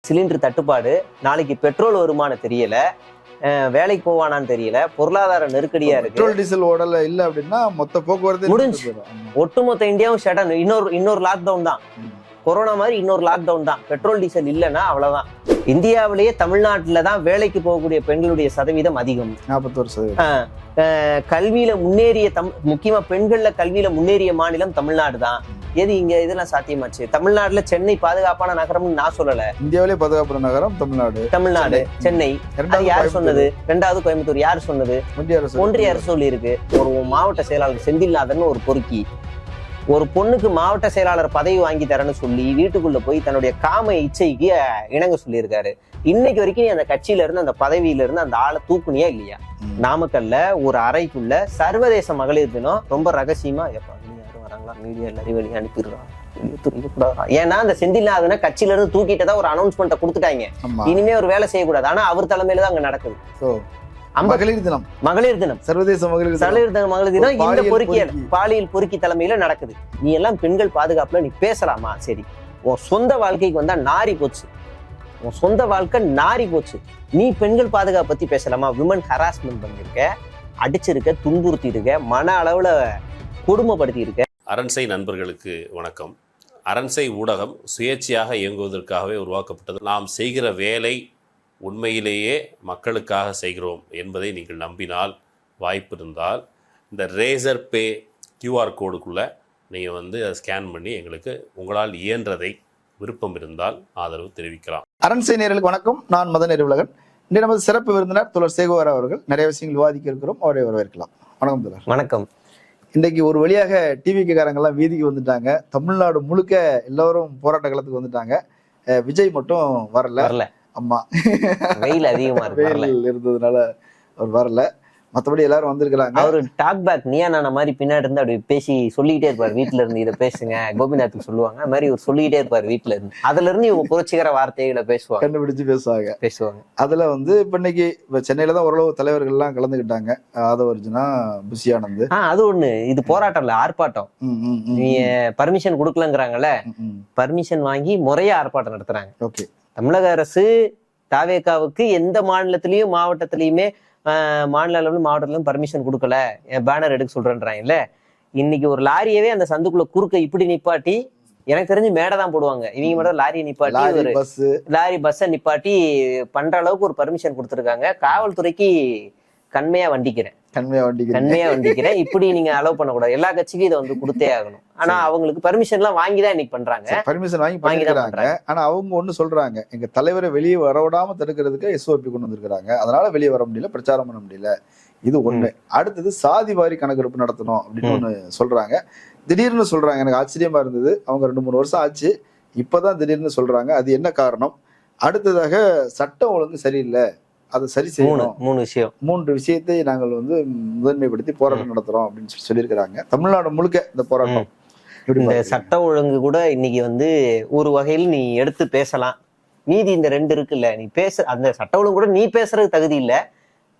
Cylinder தட்டுப்பாடு, நாளைக்கு petrol வருமானு தெரியல, வேலைக்கு போவானான்னு தெரியல, பொருளாதார நெருக்கடியா இருக்கு. பெட்ரோல் டீசல் ஓடல இல்ல அப்படின்னா மொத்த போக்குவரத்து முடிஞ்சு. ஒட்டுமொத்த இந்தியாவும் ஷடன். இன்னொரு லாக்டவுன் தான். கொரோனா மாதிரி இன்னொரு லாக்டவுன் தான். பெட்ரோல் டீசல் இல்லைன்னா அவ்வளவுதான். இந்தியாவிலேயே தமிழ்நாட்டில தான் வேலைக்கு போகக்கூடிய பெண்களுடைய சதவீதம் அதிகம். 41%. கல்வியில முன்னேறிய முக்கியமா பெண்கள்ல கல்வியில முன்னேறிய மாநிலம் தமிழ்நாடு தான். எது இங்க இதெல்லாம் சாத்தியமாச்சு? தமிழ்நாடுல சென்னை பாதுகாப்பான நகரம்னு நான் சொல்லல. இந்தியாவிலே பாதுகாப்பான நகரம் தமிழ்நாடு, சென்னை. யார் சொன்னது? 2வது கோயம்புத்தூர். யார் சொன்னது? ஒன்றிய அரசு சொல்லி இருக்கு. ஒரு மாவட்ட செயலாளர் செந்தில்நாதன் ஒரு பொறுக்கி ஒரு பொண்ணுக்கு மாவட்ட செயலாளர் பதவி வாங்கி தரேன்னு சொல்லி வீட்டுக்குள்ள போய் தன்னுடைய காம இச்சைக்கு இணங்க சொல்லியிருக்காரு. இன்னைக்கு வரைக்கும் அந்த கட்சியில இருந்து அந்த பதவியில இருந்து அந்த ஆளை தூக்குனியா இல்லையா? நாமக்கல்ல ஒரு அறைக்குள்ள சர்வதேச மகளிர் தினம் ரொம்ப ரகசியமா யாரும் வராங்களா, மீடியா எல்லாரையும் வெளியே அனுப்பிடுறான். ஏன்னா அந்த செந்தில்நாதனை கட்சியில இருந்து தூக்கிட்டதா ஒரு அனௌன்ஸ்மெண்ட்டை கொடுத்துட்டாங்க. இனிமே ஒரு வேலை செய்யக்கூடாது. ஆனா அவர் தலைமையில தான் அங்க நடக்குது. மகளிர் தினம், சர்வதேச மகளிர் தினம் இந்த பாலியல் பொறுக்கி தலைமையில நடக்குது. நீ எல்லாம் பெண்கள் பாதுகாப்புல நீ பேசலாமா? சரி, உன் சொந்த வாழ்க்கைக்கு வந்தா நாரி போச்சு. உன் சொந்த வாழ்க்கை நாரி போச்சு. நீ பெண்கள் பாதுகாப்பு பத்தி பேசலாமா? விமன் ஹராஸ்மெண்ட் பண்ணிருக்க, அடிச்சிருக்க, துன்புறுத்தி இருக்க, மன அளவுல கொடுமைப்படுத்தி இருக்க. அரண்சை நண்பர்களுக்கு வணக்கம். அரண்சை ஊடகம் சுயேட்சையாக இயங்குவதற்காகவே உருவாக்கப்பட்டது. நாம் செய்கிற வேலை உண்மையிலேயே மக்களுக்காக செய்கிறோம் என்பதை நீங்கள் நம்பினால், வாய்ப்பு இருந்தால் இந்த ரேசர் பே கியூஆர் கோடுக்குள்ளே நீங்கள் அதை ஸ்கேன் பண்ணி எங்களுக்கு உங்களால் இயன்றதை விருப்பம் இருந்தால் ஆதரவு தெரிவிக்கலாம். அரண்சை நேயர்களுக்கு வணக்கம். நான் மதன் அறிவுலகன். இன்று நமது சிறப்பு விருந்தினர் தோழர் சேகுவார் அவர்கள். நிறைய விஷயங்கள் விவாதிக்க இருக்கிறோம். அவரை வரவேற்கலாம். வணக்கம் தோழர். வணக்கம். இன்றைக்கு ஒரு வழியாக டிவிக்கு காரங்கெல்லாம் வீதிக்கு வந்துட்டாங்க. தமிழ்நாடு முழுக்க எல்லோரும் போராட்ட களத்துக்கு வந்துட்டாங்க. விஜய் மட்டும் வரல. ஆமா, வெயில் அதிகமா இருந்ததுனால அவர் வரல. மற்றபடி எல்லாரும் வந்திருக்கிறாங்க. அவரு டாக் பேக் நீயா நான மாதிரி பின்னாடி இருந்து அப்படி பேசி சொல்லிக்கிட்டே இருப்பாரு. வீட்டுல இருந்து இதை பேசுங்க, கோபிநாத்துக்கு சொல்லுவாங்க. அது மாதிரி இவர் சொல்லிக்கிட்டே இருப்பாரு வீட்டுல இருந்து. அதுல இருந்து இவங்க புரட்சிகர வார்த்தைகளை கண்டுபிடிச்சு பேசுவாங்க. அதுல இப்ப இன்னைக்கு சென்னையில தான் ஓரளவு தலைவர்கள் எல்லாம் கலந்துக்கிட்டாங்க. ஆதவர்ஜுனா, புஷி ஆனந்த். அது ஒண்ணு. இது போராட்டம் இல்ல, ஆர்ப்பாட்டம். நீ பர்மிஷன் கொடுக்கலங்கிறாங்கல்ல, பர்மிஷன் வாங்கி முறையா ஆர்ப்பாட்டம் நடத்துறாங்க. ஓகே. தமிழக அரசு தாவேகாவுக்கு எந்த மாநிலத்திலயும் மாவட்டத்திலயுமே மாநில அளவில் மாவட்டத்திலும் பர்மிஷன் கொடுக்கல, பேனர் எடுக்க சொல்றேன்றாங்கல்ல. இன்னைக்கு ஒரு லாரியவே அந்த சந்துக்குள்ள குறுக்க இப்படி நிப்பாட்டி, எனக்கு தெரிஞ்சு மேடை தான் போடுவாங்க இவங்க மட்டும். லாரியை நிப்பாட்டி, லாரி பஸ்ஸை நிப்பாட்டி பண்ற அளவுக்கு ஒரு பர்மிஷன் கொடுத்துருக்காங்க. காவல்துறைக்கு கண்மையா வண்டிக்கிறேன். இப்படி நீங்க அலோவ் பண்ணக்கூடாது. எல்லா கட்சிக்கும் இதை கொடுத்தே ஆகணும். ஆனா அவங்களுக்கு பர்மிஷன் எல்லாம் வாங்கிதான் இன்னைக்கு பண்றாங்க. பர்மிஷன் வாங்கி பண்ணிக்கிறாங்க. ஆனா அவங்க ஒண்ணு சொல்றாங்க, எங்க தலைவரை வெளியே வரவிடாம தடுக்கிறதுக்கு SOP கொண்டு வந்திருக்கிறாங்க. அதனால வெளியே வர முடியல, பிரச்சாரம் பண்ண முடியல. இது ஒண்ணு. அடுத்தது சாதி வாரி கணக்கெடுப்பு நடத்தணும் அப்படின்னு ஒண்ணு சொல்றாங்க. திடீர்னு சொல்றாங்க. எனக்கு ஆச்சரியமா இருந்தது. அவங்க 2-3 வருஷம் ஆச்சு, இப்பதான் திடீர்னு சொல்றாங்க. அது என்ன காரணம்? அடுத்ததாக சட்டம் ஒழுங்கு சரியில்லை, அதை சரி செய்யணும். 3 விஷயத்தை நாங்கள் முதன்மைப்படுத்தி போராட்டம் நடத்துறோம் அப்படின்னு சொல்லியிருக்கிறாங்க. தமிழ்நாடு முழுக்க இந்த போராட்டம். இந்த சட்ட ஒழுங்கு கூட இன்னைக்கு ஒரு வகையில் நீ எடுத்து பேசலாம். மீதி இந்த 2 இருக்குல்ல, நீ அந்த சட்ட ஒழுங்கு கூட நீ பேசுறதுக்கு தகுதி இல்ல.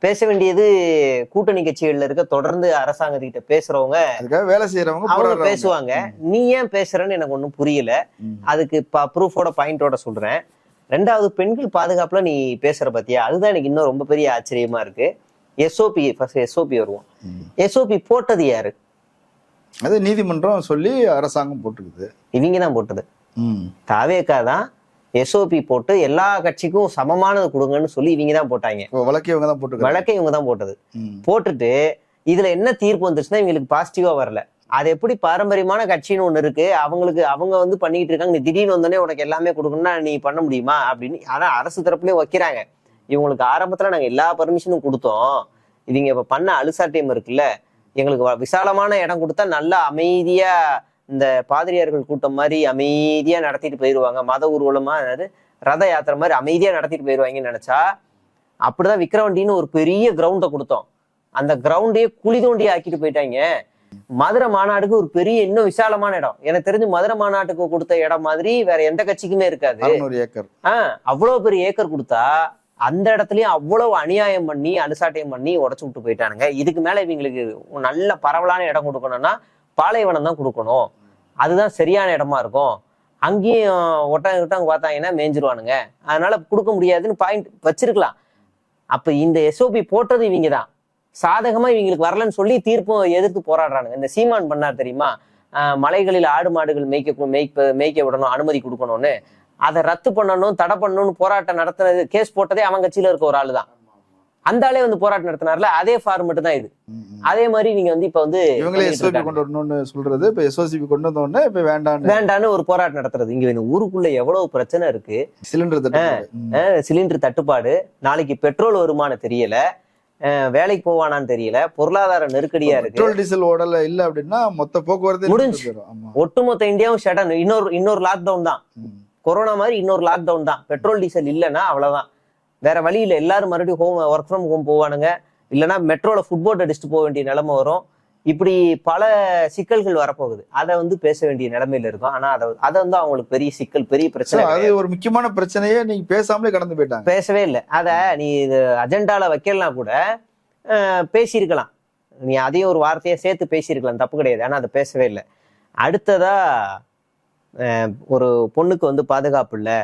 பேச வேண்டியது கூட்டணி கட்சிகள்ல இருக்க தொடர்ந்து அரசாங்கத்துக்கிட்ட பேசுறவங்க, வேலை செய்யறவங்க அவங்க பேசுவாங்க. நீ ஏன் பேசுறன்னு எனக்கு ஒன்னும் புரியல. அதுக்கு ப்ரூஃபோட பாயிண்டோட சொல்றேன். 2வது, பெண்கள் பாதுகாப்புல நீ பேசுற பத்தியா, அதுதான் எனக்கு இன்னும் ரொம்ப பெரிய ஆச்சரியமா இருக்கு. SOP வருவோம். SOP போட்டது யாரு? அது நீதிமன்றம் சொல்லி அரசாங்கம் போட்டுக்குது. இவங்க தான் போட்டது. தாவேகா தான் SOP போட்டு எல்லா கட்சிக்கும் சமமானது கொடுங்கன்னு சொல்லி இவங்க தான் போட்டாங்க. வழக்கை இவங்க தான் போட்டது. போட்டுட்டு இதுல என்ன தீர்ப்பு வந்துருச்சுன்னா இவங்களுக்கு பாசிட்டிவா வரல. அது எப்படி பாரம்பரியமான கட்சின்னு ஒண்ணு இருக்கு, அவங்க பண்ணிக்கிட்டு இருக்காங்க. நீ திடீர்னு வந்தோடனே உனக்கு எல்லாமே கொடுக்கணும்னா நீ பண்ண முடியுமா அப்படின்னு. ஆனா அரசு தரப்புலயே வைக்கிறாங்க. இவங்களுக்கு ஆரம்பத்துல நாங்க எல்லா பர்மிஷனும் கொடுத்தோம், இவங்க இப்ப பண்ண அலுசாட்டியம் இருக்குல்ல, எங்களுக்கு விசாலமான இடம் கொடுத்தா நல்லா அமைதியா இந்த பாதிரியார்கள் கூட்டம் மாதிரி அமைதியா நடத்திட்டு போயிடுவாங்க. மத ஊர்வலமா, அதாவது ரத யாத்திரை மாதிரி அமைதியா நடத்திட்டு போயிடுவாங்கன்னு நினைச்சா, அப்படிதான் விக்கிரவண்டின்னு ஒரு பெரிய கிரவுண்டை கொடுத்தோம். அந்த கிரவுண்டையே குழி தோண்டி ஆக்கிட்டு போயிட்டாங்க. மதுரை மாநாட்டுக்கு ஒரு பெரிய இன்னும் விசாலமான இடம், எனக்கு தெரிஞ்சு மதுரை மாநாட்டுக்கு கொடுத்த இடம் மாதிரி வேற எந்த கட்சிக்குமே இருக்காது. அவ்வளவு பெரிய ஏக்கர் கொடுத்தா அந்த இடத்துலயும் அவ்வளவு அநியாயம் பண்ணி அனுசாட்டியம் பண்ணி உடச்சு விட்டு போயிட்டானுங்க. இதுக்கு மேல இவங்களுக்கு நல்ல பரவலான இடம் கொடுக்கணும்னா பாலைவனம் தான் கொடுக்கணும். அதுதான் சரியான இடமா இருக்கும். அங்கேயும் ஒட்டாங்க பார்த்தாங்கன்னா மேய்ஞ்சிருவானுங்க, அதனால கொடுக்க முடியாதுன்னு பாயிண்ட் வச்சிருக்கலாம். அப்ப இந்த எஸ்ஓபி போட்டது இவங்க தான், சாதகமா இவங்களுக்கு வரலன்னு சொல்லி தீர்ப்பும் எதிர்த்து போராடுறானுங்க. இந்த சீமான் பண்ணார் தெரியுமா, மலைகளில் ஆடு மாடுகள் மேய்க்க விடணும், அனுமதி கொடுக்கணும்னு, அதை ரத்து பண்ணணும், தடை பண்ணணும்னு போராட்டம் நடத்துனது, கேஸ் போட்டதே அவன் கட்சியில இருக்க ஒரு ஆளு தான். அந்த ஆளே வந்து போராட்டம் நடத்தினார்ல, அதே ஃபார்மெட் தான் இது. அதே மாதிரி நீங்க வந்து இப்ப வந்து இவங்களே எஸ்ஓபி கொண்டு வரணும்னு சொல்றது, இப்ப எஸ்ஓசிபி கொண்டு வந்தோடனே இப்ப வேண்டான்னு ஒரு போராட்டம் நடத்துறது. இங்க ஊருக்குள்ள எவ்வளவு பிரச்சனை இருக்கு, சிலிண்டர் தட்டுப்பாடு, நாளைக்கு பெட்ரோல் வருமானு தெரியல, வேலைக்கு போவானான்னு தெரியல, பொருளாதார நெருக்கடியா இருக்கு. பெட்ரோல் டீசல் ஓடல இல்ல அப்படின்னா மொத்த போக்குவரத்து முடிஞ்சு, ஒட்டுமொத்த இந்தியாவும் ஷடன். இன்னொரு லாக்டவுன் தான், கொரோனா மாதிரி இன்னொரு லாக்டவுன் தான். பெட்ரோல் டீசல் இல்லைன்னா அவ்வளவுதான், வேற வழி இல்லை. எல்லாரும் மறுபடியும் ஒர்க் ஃப்ரம் ஹோம் போவானுங்க, இல்லைன்னா மெட்ரோல ஃபுட்போர்ட் அடிச்சுட்டு போக வேண்டிய நிலைமை வரும். இப்படி பல சிக்கல்கள் வரப்போகுது. அதை வந்து பேச வேண்டிய நிலைமையில இருக்கும். ஆனா அதை வந்து அவங்களுக்கு பெரிய சிக்கல், பெரிய பிரச்சனை. அது ஒரு முக்கியமான பிரச்சனையே நீங்க பேசாமலே கடந்து போயிட்டாங்க. பேசவே இல்லை. அத நீ அஜெண்டால வைக்கலாம் கூட பேசியிருக்கலாம், நீ அதையும் ஒரு வார்த்தையை சேர்த்து பேசியிருக்கலாம், தப்பு கிடையாது. ஆனா அதை பேசவே இல்லை. அடுத்ததா ஒரு பொண்ணுக்கு வந்து பாதுகாப்பு இல்லை,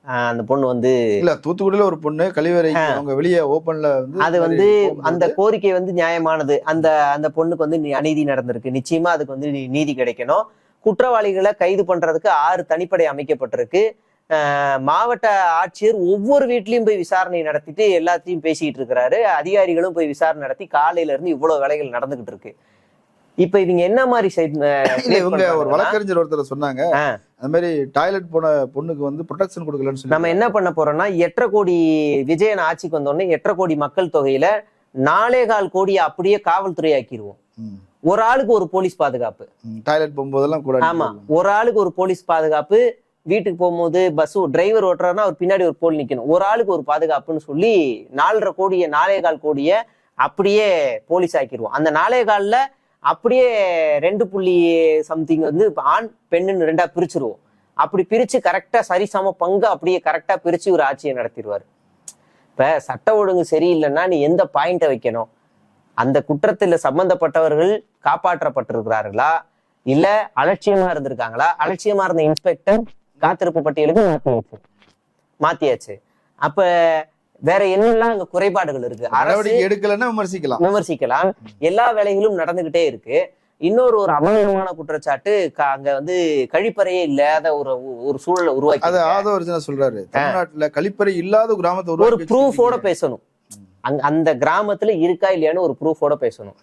அந்த பொண்ணு வந்து இல்ல தூத்துக்குடியில ஒரு பொண்ணு கழிவறை அவங்க வெளியே ஓபன்ல வந்து அது வந்து அந்த கோரிக்கை வந்து நியாயமானது. அந்த பொண்ணுக்கு வந்து அநீதி நடந்திருக்கு, நிச்சயமா அதுக்கு வந்து நீதி கிடைக்கணும். குற்றவாளிகளை கைது பண்றதுக்கு 6 தனிப்படை அமைக்கப்பட்டிருக்கு. மாவட்ட ஆட்சியர் ஒவ்வொரு வீட்லயும் போய் விசாரணை நடத்திட்டு எல்லாத்தையும் பேசிக்கிட்டு இருக்கிறாரு. அதிகாரிகளும் போய் விசாரணை நடத்தி காலையில இருந்து இவ்வளவு வேலைகள் நடந்துகிட்டு இருக்கு. இப்ப இவங்க என்ன மாதிரி இவங்க ஒரு வழக்கறிஞர் ஒருத்தர் சொன்னாங்க, அந்த மாதிரி டாய்லெட் போன பொண்ணுக்கு வந்து ப்ரொடெக்ஷன் கொடுக்கலன்னு சொல்லி. நம்ம என்ன பண்ண போறோம்னா, 8.5 கோடி விஜயன் ஆட்சிக்கு வந்தோடனே 8.5 கோடி மக்கள் தொகையில 4.25 கோடியை அப்படியே காவல்துறை ஆக்கிடுவோம். ஒரு ஆளுக்கு ஒரு போலீஸ் பாதுகாப்பு, டாய்லெட் போகும்போதெல்லாம் கூட. ஆமா, ஒரு ஆளுக்கு ஒரு போலீஸ் பாதுகாப்பு. வீட்டுக்கு போகும்போது பஸ் டிரைவர் ஓட்டுறாருன்னா அவர் பின்னாடி ஒரு போல் நிக்கணும். ஒரு ஆளுக்கு ஒரு பாதுகாப்புன்னு சொல்லி 4.5 கோடியை 4.25 கோடியை அப்படியே போலீஸ் ஆக்கிடுவோம். அந்த 4.25ல அப்படியே 2 வந்து ஆண் பெண்ணுன்னு 2ஆ பிரிச்சிருவோம். அப்படி பிரிச்சு கரெக்டா சரிசம பங்கு அப்படியே கரெக்டா பிரிச்சு ஒரு ஆட்சியை நடத்திடுவாரு. இப்ப சட்ட ஒழுங்கு சரியில்லைன்னா நீ எந்த பாயிண்ட வைக்கணும்? அந்த குற்றத்துல சம்பந்தப்பட்டவர்கள் காப்பாற்றப்பட்டிருக்கிறார்களா, இல்ல அலட்சியமா இருந்திருக்காங்களா? அலட்சியமா இருந்த இன்ஸ்பெக்டர் காத்திருப்பு பட்டியலுக்கு மாத்தியாச்சு. அப்ப வேற என்னெல்லாம் அங்க குறைபாடுகள் இருக்கு? எடுக்கலன்னா விமர்சிக்கலாம். எல்லா வேலைகளும் நடந்துகிட்டே இருக்கு. இன்னொரு ஒரு அபாயமான குற்றச்சாட்டு, அங்க வந்து கழிப்பறையே இல்லாத ஒரு சூழலை உருவாக்கி சொல்றாரு. தமிழ்நாட்டுல கழிப்பறை இல்லாத கிராமத்தை ஒரு ப்ரூஃபோட பேசணும். அந்த கிராமத்துல இருக்கா இல்லையான்னு ஒரு ப்ரூஃபோட பேசணும்.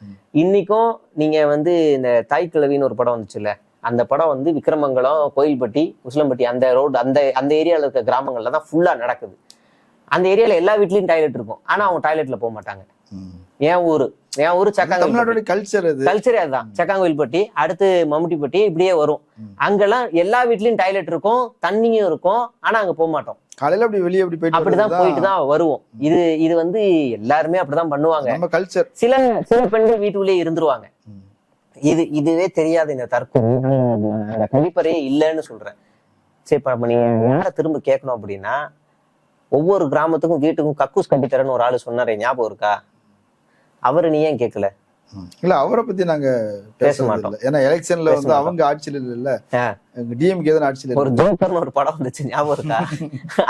இன்னைக்கும் நீங்க வந்து இந்த தாய் கிழவின்னு ஒரு படம் வந்துச்சுல்ல, அந்த படம் வந்து விக்ரமங்கலம், கோயில்பட்டி, உசிலம்பட்டி அந்த ரோடு அந்த ஏரியால இருக்க கிராமங்கள்ல தான் ஃபுல்லா நடக்குது. அந்த ஏரியால எல்லா வீட்லயும் டாய்லெட் இருக்கும், ஆனா அவங்க டாய்லெட்ல போக மாட்டாங்க. என் ஊரு தமிழ்நாட்டோட கல்ச்சரே அதுதான். சக்காங்கோயில்பட்டி, அடுத்து மம்முட்டிப்பட்டி, இப்படியே வரும். அங்கெல்லாம் எல்லா வீட்லயும் டாய்லெட் இருக்கும், தண்ணியும் இருக்கும், ஆனா அங்க போக மாட்டோம். காலையில அப்படி வெளியே அப்படிதான் போயிட்டு தான் வருவோம். இது வந்து எல்லாருமே அப்படிதான் பண்ணுவாங்க. கல்ச்சர். சில பெண்கள் வீட்டுக்குள்ளேயே இருந்துருவாங்க. இதுவே தெரியாத இந்த தற்கொலை கழிப்பறையே இல்லைன்னு சொல்றேன். சரி, இப்ப நீ யாரை திரும்ப கேட்கணும் அப்படின்னா, ஒவ்வொரு கிராமத்துக்கும் வீட்டுக்கும் கக்கூஸ் கட்டித்தரன்னு ஒரு ஆளு சொன்னாரே, ஞாபகம் இருக்கா? அவரு நீ ஏன் கேட்கல? இல்ல, அவரை பத்தி நாங்க பேச மாட்டோம். ஏன்னா எலெக்ஷன்ல வந்து அவங்க ஆட்சியில இல்ல, டிஎம்கே தான் ஆட்சியில. ஒரு ஜோக்கர்னு ஒரு படம் வந்துச்சு, ஞாபகம் இருக்கா?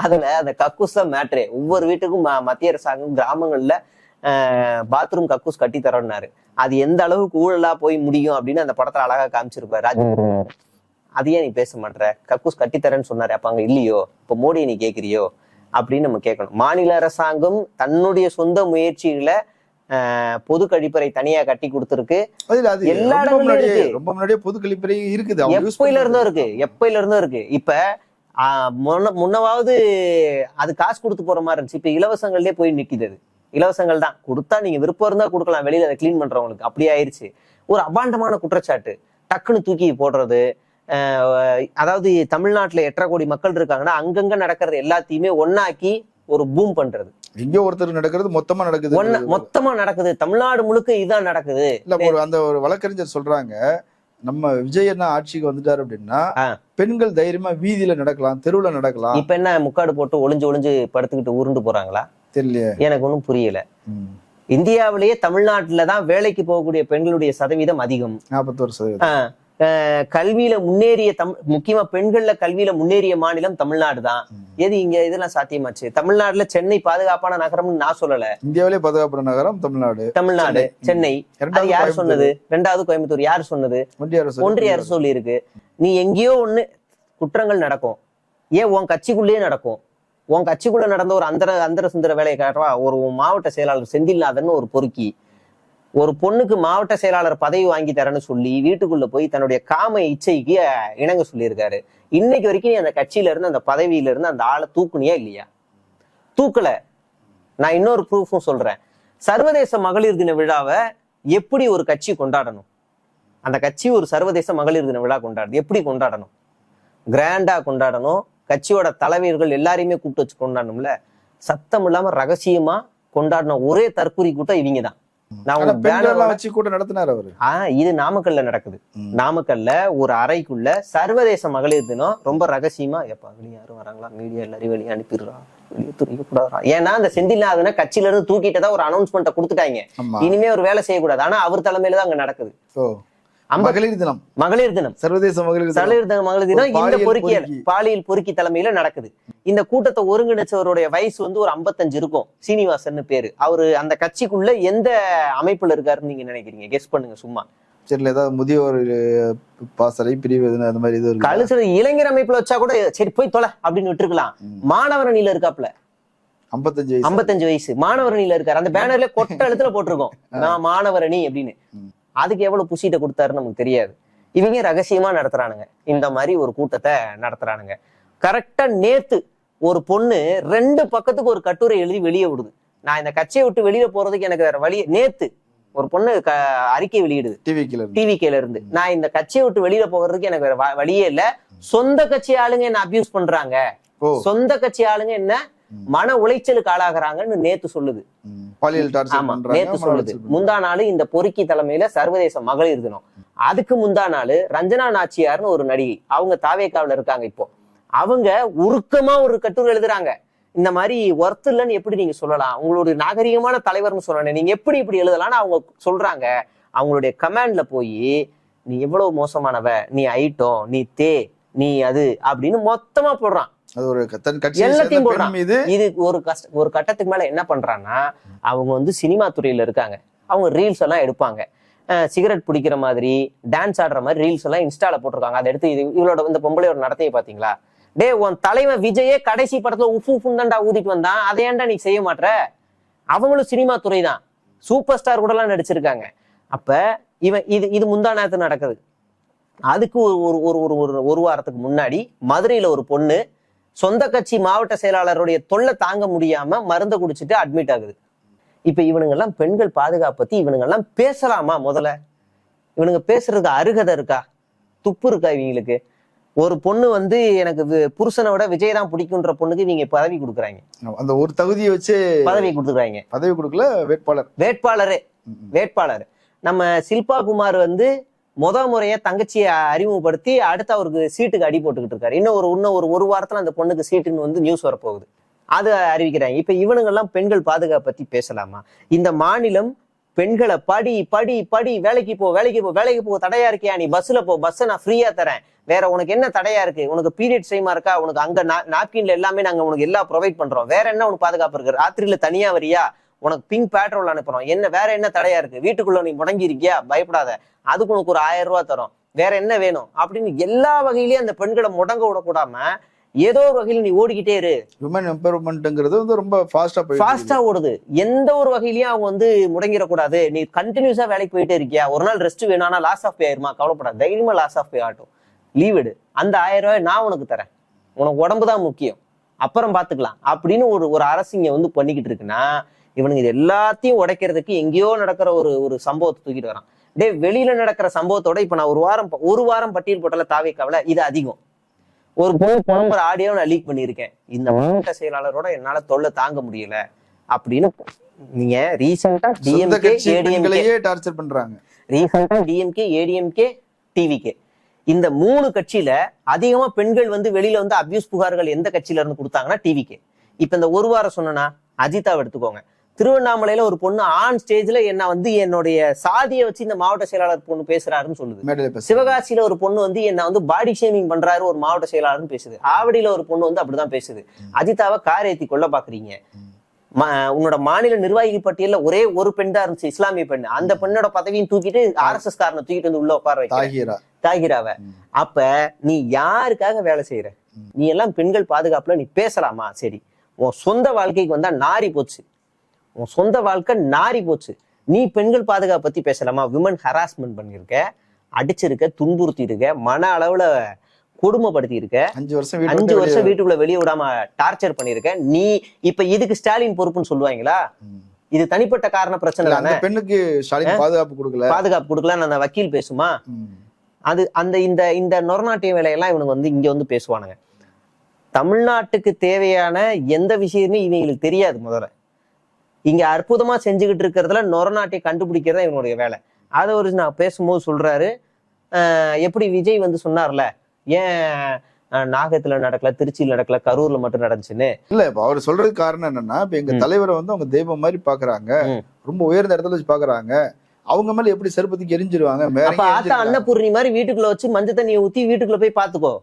அதுல அந்த கக்கூஸ் தான் மேட்ரே. ஒவ்வொரு வீட்டுக்கும் மத்திய அரசாங்கம் கிராமங்கள்ல பாத்ரூம் கக்கூஸ் கட்டி தரோம்னாரு. அது எந்த அளவுக்கு ஊழலா போய் முடியும் அப்படின்னு அந்த படத்துல அழகா காமிச்சிருப்பாரு ராஜ். அதையே நீ பேச மாட்டேற? கக்கூஸ் கட்டித்தரேன்னு சொன்னாரு, அப்ப அங்க இல்லையோ? இப்ப மோடியை நீ கேக்குறியோ அப்படின்னு நம்ம கேட்கணும். மாநில அரசாங்கம் தன்னுடைய சொந்த முயற்சிகளை பொது கழிப்பறை தனியா கட்டி கொடுத்துருக்கு. எல்லா இடங்களும் ரொம்ப முன்னாடியே பொது கழிப்பறை இருக்குது, எப்பயில இருந்தும் இருக்கு. இப்ப முன்னவாவது அது காசு கொடுத்து போற மாதிரி இருந்துச்சு. இப்ப இலவசங்கள்லயே போய் நிக்குது. அது இலவசங்கள் தான், கொடுத்தா நீங்க விருப்பம் இருந்தா கொடுக்கலாம், வெளியில அதை கிளீன் பண்றவங்களுக்கு. அப்படி ஆயிடுச்சு. ஒரு அபாண்டமான குற்றச்சாட்டு டக்குன்னு தூக்கி போடுறது. அதாவது தமிழ்நாட்டுல 8.5 கோடி மக்கள் இருக்காங்கன்னா அங்கங்க நடக்கிறது எல்லாத்தையுமே ஒன்னாக்கி ஒரு பூம் பண்றது. எங்கயோ ஒருத்தர் நடக்கிறது மொத்தமா நடக்குது. தமிழ்நாடு முழுக்க இதுதான் நடக்குது. இல்ல, அந்த ஒரு வழக்கறிஞர் சொல்றாங்க, நம்ம விஜய் என்ன ஆட்சிக்கு வந்துட்டாரு அப்படின்னா பெண்கள் தைரியமா வீதியில நடக்கலாம், தெருவுல நடக்கலாம். இப்ப என்ன முக்காடு போட்டு ஒளிஞ்சு படுத்துக்கிட்டு உருண்டு போறாங்களா? தெரியல, எனக்கு ஒன்னும் புரியல. இந்தியாவிலேயே தமிழ்நாட்டுலதான் வேலைக்கு போகக்கூடிய பெண்களுடைய சதவீதம் அதிகம், 41%. கல்வியில முன்னேறிய முக்கியமா பெண்கள்ல கல்வியில முன்னேறிய மாநிலம் தமிழ்நாடு தான். எது இங்க இதெல்லாம் சாத்தியமாச்சு? தமிழ்நாடுல சென்னை பாதுகாப்பான நகரம்னு நான் சொல்லல. இந்தியாவிலே பாதுகாப்பான நகரம் தமிழ்நாடு, சென்னை. அது யாரு சொன்னது? 2வது கோயம்புத்தூர். யாரு சொன்னது? ஒன்றிய அரசு சொல்லி இருக்கு. நீ எங்கேயோ ஒண்ணு குற்றங்கள் நடக்கும், ஏன் உன் கட்சிக்குள்ளேயே நடக்கும். உன் கட்சிக்குள்ள நடந்த ஒரு அந்தர சுந்தர வேலையை காட்டுவா. ஒரு மாவட்ட செயலாளர் செந்தில்நாதன் ஒரு பொறுக்கி ஒரு பொண்ணுக்கு மாவட்ட செயலாளர் பதவி வாங்கி தரேன்னு சொல்லி வீட்டுக்குள்ள போய் தன்னுடைய காம இச்சைக்கு இணங்க சொல்லியிருக்காரு. இன்னைக்கு வரைக்கும் நீ அந்த கட்சியில இருந்து அந்த பதவியில இருந்து அந்த ஆளை தூக்குனியா இல்லையா? தூக்கல. நான் இன்னொரு ப்ரூஃபும் சொல்றேன். சர்வதேச மகளிர் தின விழாவை எப்படி ஒரு கட்சி கொண்டாடணும்? அந்த கட்சி ஒரு சர்வதேச மகளிர் தின விழா கொண்டாடுது, எப்படி கொண்டாடணும்? கிராண்டா கொண்டாடணும். கட்சியோட தலைவர்கள் எல்லாரையுமே கூப்பிட்டு வச்சு கொண்டாடணும்ல. சத்தம் இல்லாம ரகசியமா கொண்டாடின ஒரே தற்கொலை கூட்டம் இவங்க தான். இது நாமக்கல்ல நடக்குது. நாமக்கல்ல ஒரு அறைக்குள்ள சர்வதேச மகளிர் தினம் ரொம்ப ரகசியமா, யாரும் வராங்களா, மீடியா எல்லாரையும் வெளியே அனுப்பிடுறா, வெளியே துணிக்கூடாதா. ஏன்னா அந்த செந்தில்நாதனை கட்சியில இருந்து தூக்கிட்டதா ஒரு அனௌன்ஸ்மெண்ட்டை கொடுத்துட்டாங்க. இனிமே ஒரு வேலை செய்யக்கூடாது. ஆனா அவர் தலைமையில தான் அங்க நடக்குது மகளிர் தினம், சர்வதேச மகளிர் தினம். இந்த பொறுக்கியல் பாலியல் பொறுக்கி தலைமையில நடக்குது. இந்த கூட்டத்தை ஒருங்கிணைச்சவருடைய வயசு வந்து ஒரு 55 இருக்கும். சீனிவாசன் பேரு. அவரு அந்த கட்சிக்குள்ள எந்த அமைப்புல இருக்காருன்னு நீங்க நினைக்கிறீங்க? கெஸ் பண்ணுங்க சும்மா. சரி, ஏதாவது முதியோர் பாசறை பிரிவு அந்த மாதிரி இது கழுசுற இளைஞர் அமைப்புல வச்சா கூட சரி போய் தொலை அப்படின்னு விட்டுருக்கலாம். மாணவர் அணியில இருக்காப்ல. 55 வயசு மாணவர் அணியில இருக்காரு. அந்த பேனர்ல கொட்ட எழுத்துல போட்டிருக்கோம் நான் மாணவர் அணி அப்படின்னு. அதுக்கு எவ்வளவு புஷிட்ட கொடுத்தாருன்னு நமக்கு தெரியாது. இவங்க ரகசியமா நடத்துறானுங்க. இந்த மாதிரி ஒரு கூட்டத்தை நடத்துறானுங்க. கரெக்டா நேத்து ஒரு பொண்ணு 2 பக்கத்துக்கு ஒரு கட்டுரை எழுதி வெளியே விடுது. நான் இந்த கட்சியை விட்டு வெளியே போறதுக்கு எனக்கு வேற வழி. நேத்து ஒரு பொண்ணு அறிக்கை வெளியிடுது டிவிகேல இருந்து. நான் இந்த கட்சியை விட்டு வெளியில போகிறதுக்கு எனக்கு வேற வழியே இல்ல. சொந்த கட்சி ஆளுங்க என்ன அபியூஸ் பண்றாங்க, சொந்த கட்சி ஆளுங்க என்ன மன உளைச்சலுக்கு ஆளாகிறாங்கன்னு நேத்து சொல்லுது. நேத்து சொல்லுது. முந்தா நாள் இந்த பொறுக்கி தலைமையில சர்வதேச மகளிர் தினம். அதுக்கு முந்தா நாள் ரஞ்சனா நாச்சியார்னு ஒரு நடிகை, அவங்க தாவேக்காவில இருக்காங்க. இப்போ அவங்க உருக்கமா ஒரு கட்டுரை எழுதுறாங்க. இந்த மாதிரி ஒர்த் இல்லைன்னு எப்படி நீங்க சொல்லலாம்? உங்களுடைய நாகரிகமான தலைவர்னு சொல்லணும், நீங்க எப்படி இப்படி எழுதலாம்னு அவங்க சொல்றாங்க. அவங்களுடைய கமாண்ட்ல போய் நீ எவ்வளவு மோசமானவ, நீ ஐட்டம், நீ நீ அது அப்படின்னு மொத்தமா போடுறான். எல்லாத்தையும் போடுறான். இது ஒரு கட்டத்துக்கு மேல என்ன பண்றான்னா, அவங்க வந்து சினிமா துறையில இருக்காங்க. அவங்க ரீல்ஸ் எல்லாம் எடுப்பாங்க. சிகரெட் பிடிக்கிற மாதிரி, டான்ஸ் ஆடுற மாதிரி ரீல்ஸ் எல்லாம் இன்ஸ்டால போட்டிருக்காங்க. அதை எடுத்து இவளோட இந்த பொம்பளையோட நடத்தையை பாத்தீங்களா? டே, உன் தலைவன் விஜயே கடைசி படத்துல உஃபு தான்டா ஊதிட்டு வந்தான், அதை ஏன்டா நீ செய்ய மாட்ற? அவங்களும் சினிமா துறை தான், சூப்பர் ஸ்டார் கூட எல்லாம் நடிச்சிருக்காங்க. அப்ப இவன் இது முந்தா நேரத்து நடக்குது. அதுக்கு ஒரு வாரத்துக்கு முன்னாடி மதுரையில ஒரு பொண்ணு சொந்த கட்சி மாவட்ட செயலாளருடைய தொல்லை தாங்க முடியாம மருந்தை குடிச்சிட்டு அட்மிட் ஆகுது. இப்ப இவனுங்கெல்லாம் பெண்கள் பாதுகாப்பு பத்தி இவனுங்கெல்லாம் பேசலாமா? முதல்ல இவனுங்க பேசுறதுக்கு அருகதை இருக்கா? துப்பு இருக்கா இவங்களுக்கு? ஒரு பொண்ணு வந்து எனக்கு புருஷனை விட விஜய் தான் பிடிக்குன்ற பொண்ணுக்கு நீங்க பதவி கொடுக்குறாங்க. அந்த ஒரு தகுதியை வச்சு பதவி கொடுத்துருக்காங்க. பதவி கொடுக்கல, வேட்பாளர் நம்ம சில்பா குமார் வந்து முறைய தங்கச்சியை அறிமுகப்படுத்தி அடுத்து அவருக்கு சீட்டுக்கு அடி போட்டுக்கிட்டு இருக்காரு. இன்னும் ஒரு வாரத்துல அந்த பொண்ணுக்கு சீட்டுன்னு வந்து நியூஸ் வரப்போகுது. அது அறிவிக்கிறாங்க. இப்ப இவனுங்கெல்லாம் பெண்கள் பாதுகாப்பு பத்தி பேசலாமா? இந்த மாநிலம் பெண்களை படி படி படி, வேலைக்கு போ தடையா இருக்கியா? நீ பஸ்ல போ, பஸ்ஸை நான் ஃப்ரீயா தரேன், வேற உனக்கு என்ன தடையா இருக்கு? உனக்கு பீரியட் டைமா இருக்கா? உனக்கு அங்க நாப்கின்ல எல்லாமே நாங்க உனக்கு எல்லாம் ப்ரொவைட் பண்றோம், வேற என்ன உனக்கு பாதுகாப்பு இருக்கு? ராத்திரியில தனியா வரியா? உனக்கு பிங்க் பேட்ரோல் அனுப்புறோம், என்ன வேற என்ன தடையா இருக்கு? வீட்டுக்குள்ள நீ முடங்கி இருக்கியா? பயப்படாத, அதுக்கு உனக்கு ஒரு 1000 ரூபாய் தரோம், வேற என்ன வேணும் அப்படின்னு எல்லா வகையிலயும் அந்த பெண்களை முடங்க விடக்கூடாம ஏதோ ஒரு வகையில நீ ஓடிக்கிட்டே இரு. விமன் எம்பவர்மெண்ட்ங்கிறது வந்து ரொம்ப ஃபாஸ்டா ஓடுது. எந்த ஒரு வகையிலயும் அவங்க வந்து முடங்கிடக்கூடாது. நீ கண்டினியூஸா வேலைக்கு போயிட்டே இருக்கியா? ஒரு நாள் ரெஸ்ட் வேணும்னா லாஸ் ஆஃப் பே ஆயிருமா? கவலைப்படாது, தைரியமா லாஸ் ஆஃப் பே ஆகட்டும், லீவ் எடு, அந்த 1000 ரூபாய் நான் உனக்கு தரேன், உனக்கு உடம்பு தான் முக்கியம், அப்புறம் பாத்துக்கலாம் அப்படின்னு ஒரு அரசு இங்க வந்து பண்ணிக்கிட்டு இருக்குன்னா, இவனுங்க இது எல்லாத்தையும் உடைக்கிறதுக்கு எங்கேயோ நடக்கிற ஒரு சம்பவத்தை தூக்கிட்டு வரான். வெளியில நடக்கிற சம்பவத்தோட இப்ப நான் ஒரு வாரம் பட்டியல் போட்டல தாவேக்காவில இது அதிகம். ஒரு பொண்ணு ஆடியோ நான் லீக் பண்ணியிருக்கேன், இந்த மாவட்ட செயலாளரோட என்னால தொல்லை தாங்க முடியல அப்படின்னு. நீங்க ரீசெண்டா டிஎம்கே ஏடிஎம்கே டிவிகே இந்த 3 கட்சியில அதிகமா பெண்கள் வந்து வெளியில வந்து அபியூஸ் புகார்கள் எந்த கட்சியில இருந்து கொடுத்தாங்கன்னா டிவிகே. இப்ப இந்த ஒரு வாரம் சொன்னா அஜிதாவை எடுத்துக்கோங்க, திருவண்ணாமலையில ஒரு பொண்ணு ஆன் ஸ்டேஜ்ல என்ன வந்து என்னுடைய சாதியை வச்சு இந்த மாவட்ட செயலாளர் பொண்ணு பேசுறாருன்னு சொல்லுது. சிவகாசியில ஒரு பொண்ணு வந்து என்ன வந்து பாடி ஷேமிங் பண்றாரு ஒரு மாவட்ட செயலாளர்னு பேசுது. ஆவடியில ஒரு பொண்ணு வந்து அப்படிதான் பேசுது. அஜிதாவை கார் ஏத்தி கொள்ள பாக்குறீங்க. உன்னோட மாநில நிர்வாகி பட்டியல்ல ஒரே ஒரு பெண் தான் இருந்துச்சு, இஸ்லாமிய பெண். அந்த பெண்ணோட பதவியும் தூக்கிட்டு RSS காரனை தூக்கிட்டு வந்து உள்ள உட்கார வைக்க தாகிராவ. அப்ப நீ யாருக்காக வேலை செய்யற? நீ எல்லாம் பெண்கள் பாதுகாப்புல நீ பேசலாமா? சரி, உன் சொந்த வாழ்க்கைக்கு வந்தா நாரி போச்சு, உன் சொந்த வாழ்க்கை நாரி போச்சு. நீ பெண்கள் பாதுகாப்பு பத்தி பேசலாமா? விமன் ஹராஸ்மெண்ட் பண்ணிருக்க, அடிச்சிருக்க, துன்புறுத்தி இருக்க, மன அளவுல கொடுமைப்படுத்தி இருக்க, 5 வருஷம் வீட்டுக்குள்ள வெளியே விடாம டார்ச்சர் பண்ணிருக்க. நீ இப்ப இதுக்கு ஸ்டாலின் பொறுப்புன்னு சொல்லுவாங்களா? இது தனிப்பட்ட காரண பிரச்சனை தானே. பெண்ணுக்கு ஸ்டாலின் பாதுகாப்பு கொடுக்கல அந்த வக்கீல் பேசுமா? அது அந்த இந்த நொறநாட்டிய வேலையெல்லாம் இவனுக்கு வந்து இங்க வந்து பேசுவானுங்க. தமிழ்நாட்டுக்கு தேவையான எந்த விஷயமே இவங்களுக்கு தெரியாது. முதல்ல இங்க அற்புதமா செஞ்சுக்கிட்டு இருக்கிறதுல நொறநாட்டியை கண்டுபிடிக்கிறதா இவனுடைய வேலை. அதை ஒரு நான் பேசும்போது சொல்றாரு, எப்படி விஜய் வந்து சொன்னார்ல, ஏன் நாகத்துல நடக்கல, திருச்சியில நடக்கல, கரூர்ல மட்டும் நடந்துச்சுன்னு. இல்ல, இப்ப அவர் சொல்றதுக்கு காரணம் என்னன்னா, இப்ப எங்க தலைவரை வந்து அவங்க தெய்வம் மாதிரி பாக்குறாங்க, ரொம்ப உயர்ந்த இடத்துல வச்சு பாக்குறாங்க. அவங்க மேல எப்படி செருப்பத்துக்கு எரிஞ்சிருவாங்க? ஆத்தா அன்னபூர்ணி மாதிரி வீட்டுக்குள்ள வச்சு மஞ்சள் தண்ணியை ஊத்தி வீட்டுக்குள்ள போய் பாத்துக்கோ.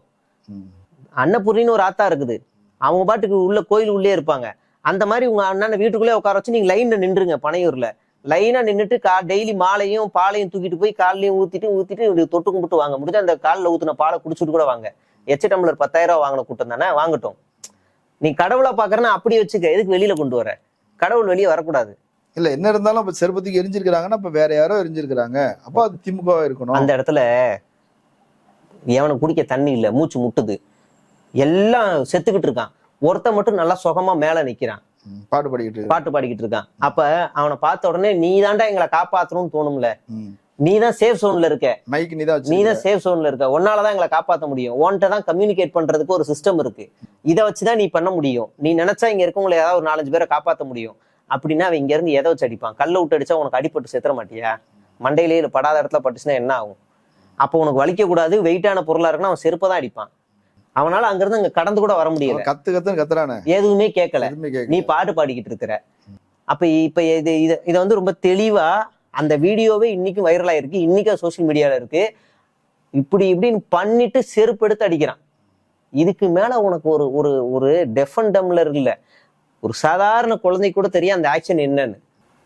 அன்னபூர்ணின்னு ஒரு ஆத்தா இருக்குது, அவங்க பாட்டுக்கு உள்ள கோயில் உள்ளே இருப்பாங்க. அந்த மாதிரி உங்க அண்ணன் வீட்டுக்குள்ளே உட்கார வச்சு நீங்க லைன்ல நின்றுங்க. பனையூர்ல லைனா நின்றுட்டு டெய்லி மாலையும் பாலையும் தூக்கிட்டு போய் காலையும் ஊத்திட்டு தொட்டு கும்பிட்டு வாங்க. முடிஞ்சா அந்த காலில் ஊத்துன பாலை குடிச்சிட்டு கூட வாங்க. டம்ளர் 10,000 ரூபாய் வாங்கின கூட்டம் தானே, வாங்கட்டும். நீ கடவுளா பாக்குறன்னா அப்படி வச்சுக்க, எதுக்கு வெளியில கொண்டு வர? கடவுள் வெளியே வரக்கூடாது. இல்ல, என்ன இருந்தாலும் இப்ப செருப்பத்துக்கு எரிஞ்சிருக்காங்கன்னா அப்ப வேற யாரோ எரிஞ்சிருக்காங்க, அப்ப அது திமுக இருக்கணும். அந்த இடத்துல எவனுக்கு குடிக்க தண்ணி இல்ல, மூச்சு முட்டுது, எல்லாம் செத்துக்கிட்டு இருக்கான். ஒருத்த மட்டும் நல்லா சுகமா மேல நிக்கிறான், பாட்டு பாடிக்கிட்டு இருக்கான். அப்ப அவனை பார்த்த உடனே நீ தாண்டா எங்களை காப்பாத்தணும்னு தோணும்ல. நீதான் சேஃப் ஜோன்ல இருக்க, நீதான் சேஃப் ஜோன்ல இருக்க, உன்னாலதான் எங்களை காப்பாற்ற முடியும். உன்கிட்ட தான் கம்யூனிகேட் பண்றதுக்கு ஒரு சிஸ்டம் இருக்கு, இதை வச்சுதான் நீ பண்ண முடியும். நீ நினைச்சா இங்க இருக்கவங்களை ஏதாவது ஒரு 4-5 பேரை காப்பாற்ற முடியும். அப்படின்னா அவன் இங்க இருந்து எதை வச்சு அடிப்பான்? கல்ல விட்டு அடிச்சா உனக்கு அடிப்பட்டு செத்துற மாட்டியா? மண்டையிலேயே இல்ல படாத இடத்துல பட்டுச்சுன்னா என்ன ஆகும்? அப்போ உனக்கு வலிக்க கூடாது, வெயிட்டான பொருளா இருக்குன்னா அவன் செருப்பதான் அடிப்பான். அவனால அங்க இருந்து அங்க கடந்து கூட வர முடியல, கத்துறானே, எதுவுமே கேட்கல, நீ பாட்டு பாடிக்கிட்டு இருக்கிற. அப்ப இப்ப இதை வந்து ரொம்ப தெளிவா அந்த வீடியோவே இன்னைக்கும் வைரல் ஆயிருக்கு, இன்னைக்கும் சோசியல் மீடியால இருக்கு. இப்படின்னு பண்ணிட்டு செருப்பு எடுத்து அடிக்கிறான். இதுக்கு மேல உனக்கு ஒரு டெஃபண்டம்லர் இல்ல, ஒரு சாதாரண குழந்தை கூட தெரியும் அந்த ஆக்ஷன் என்னன்னு.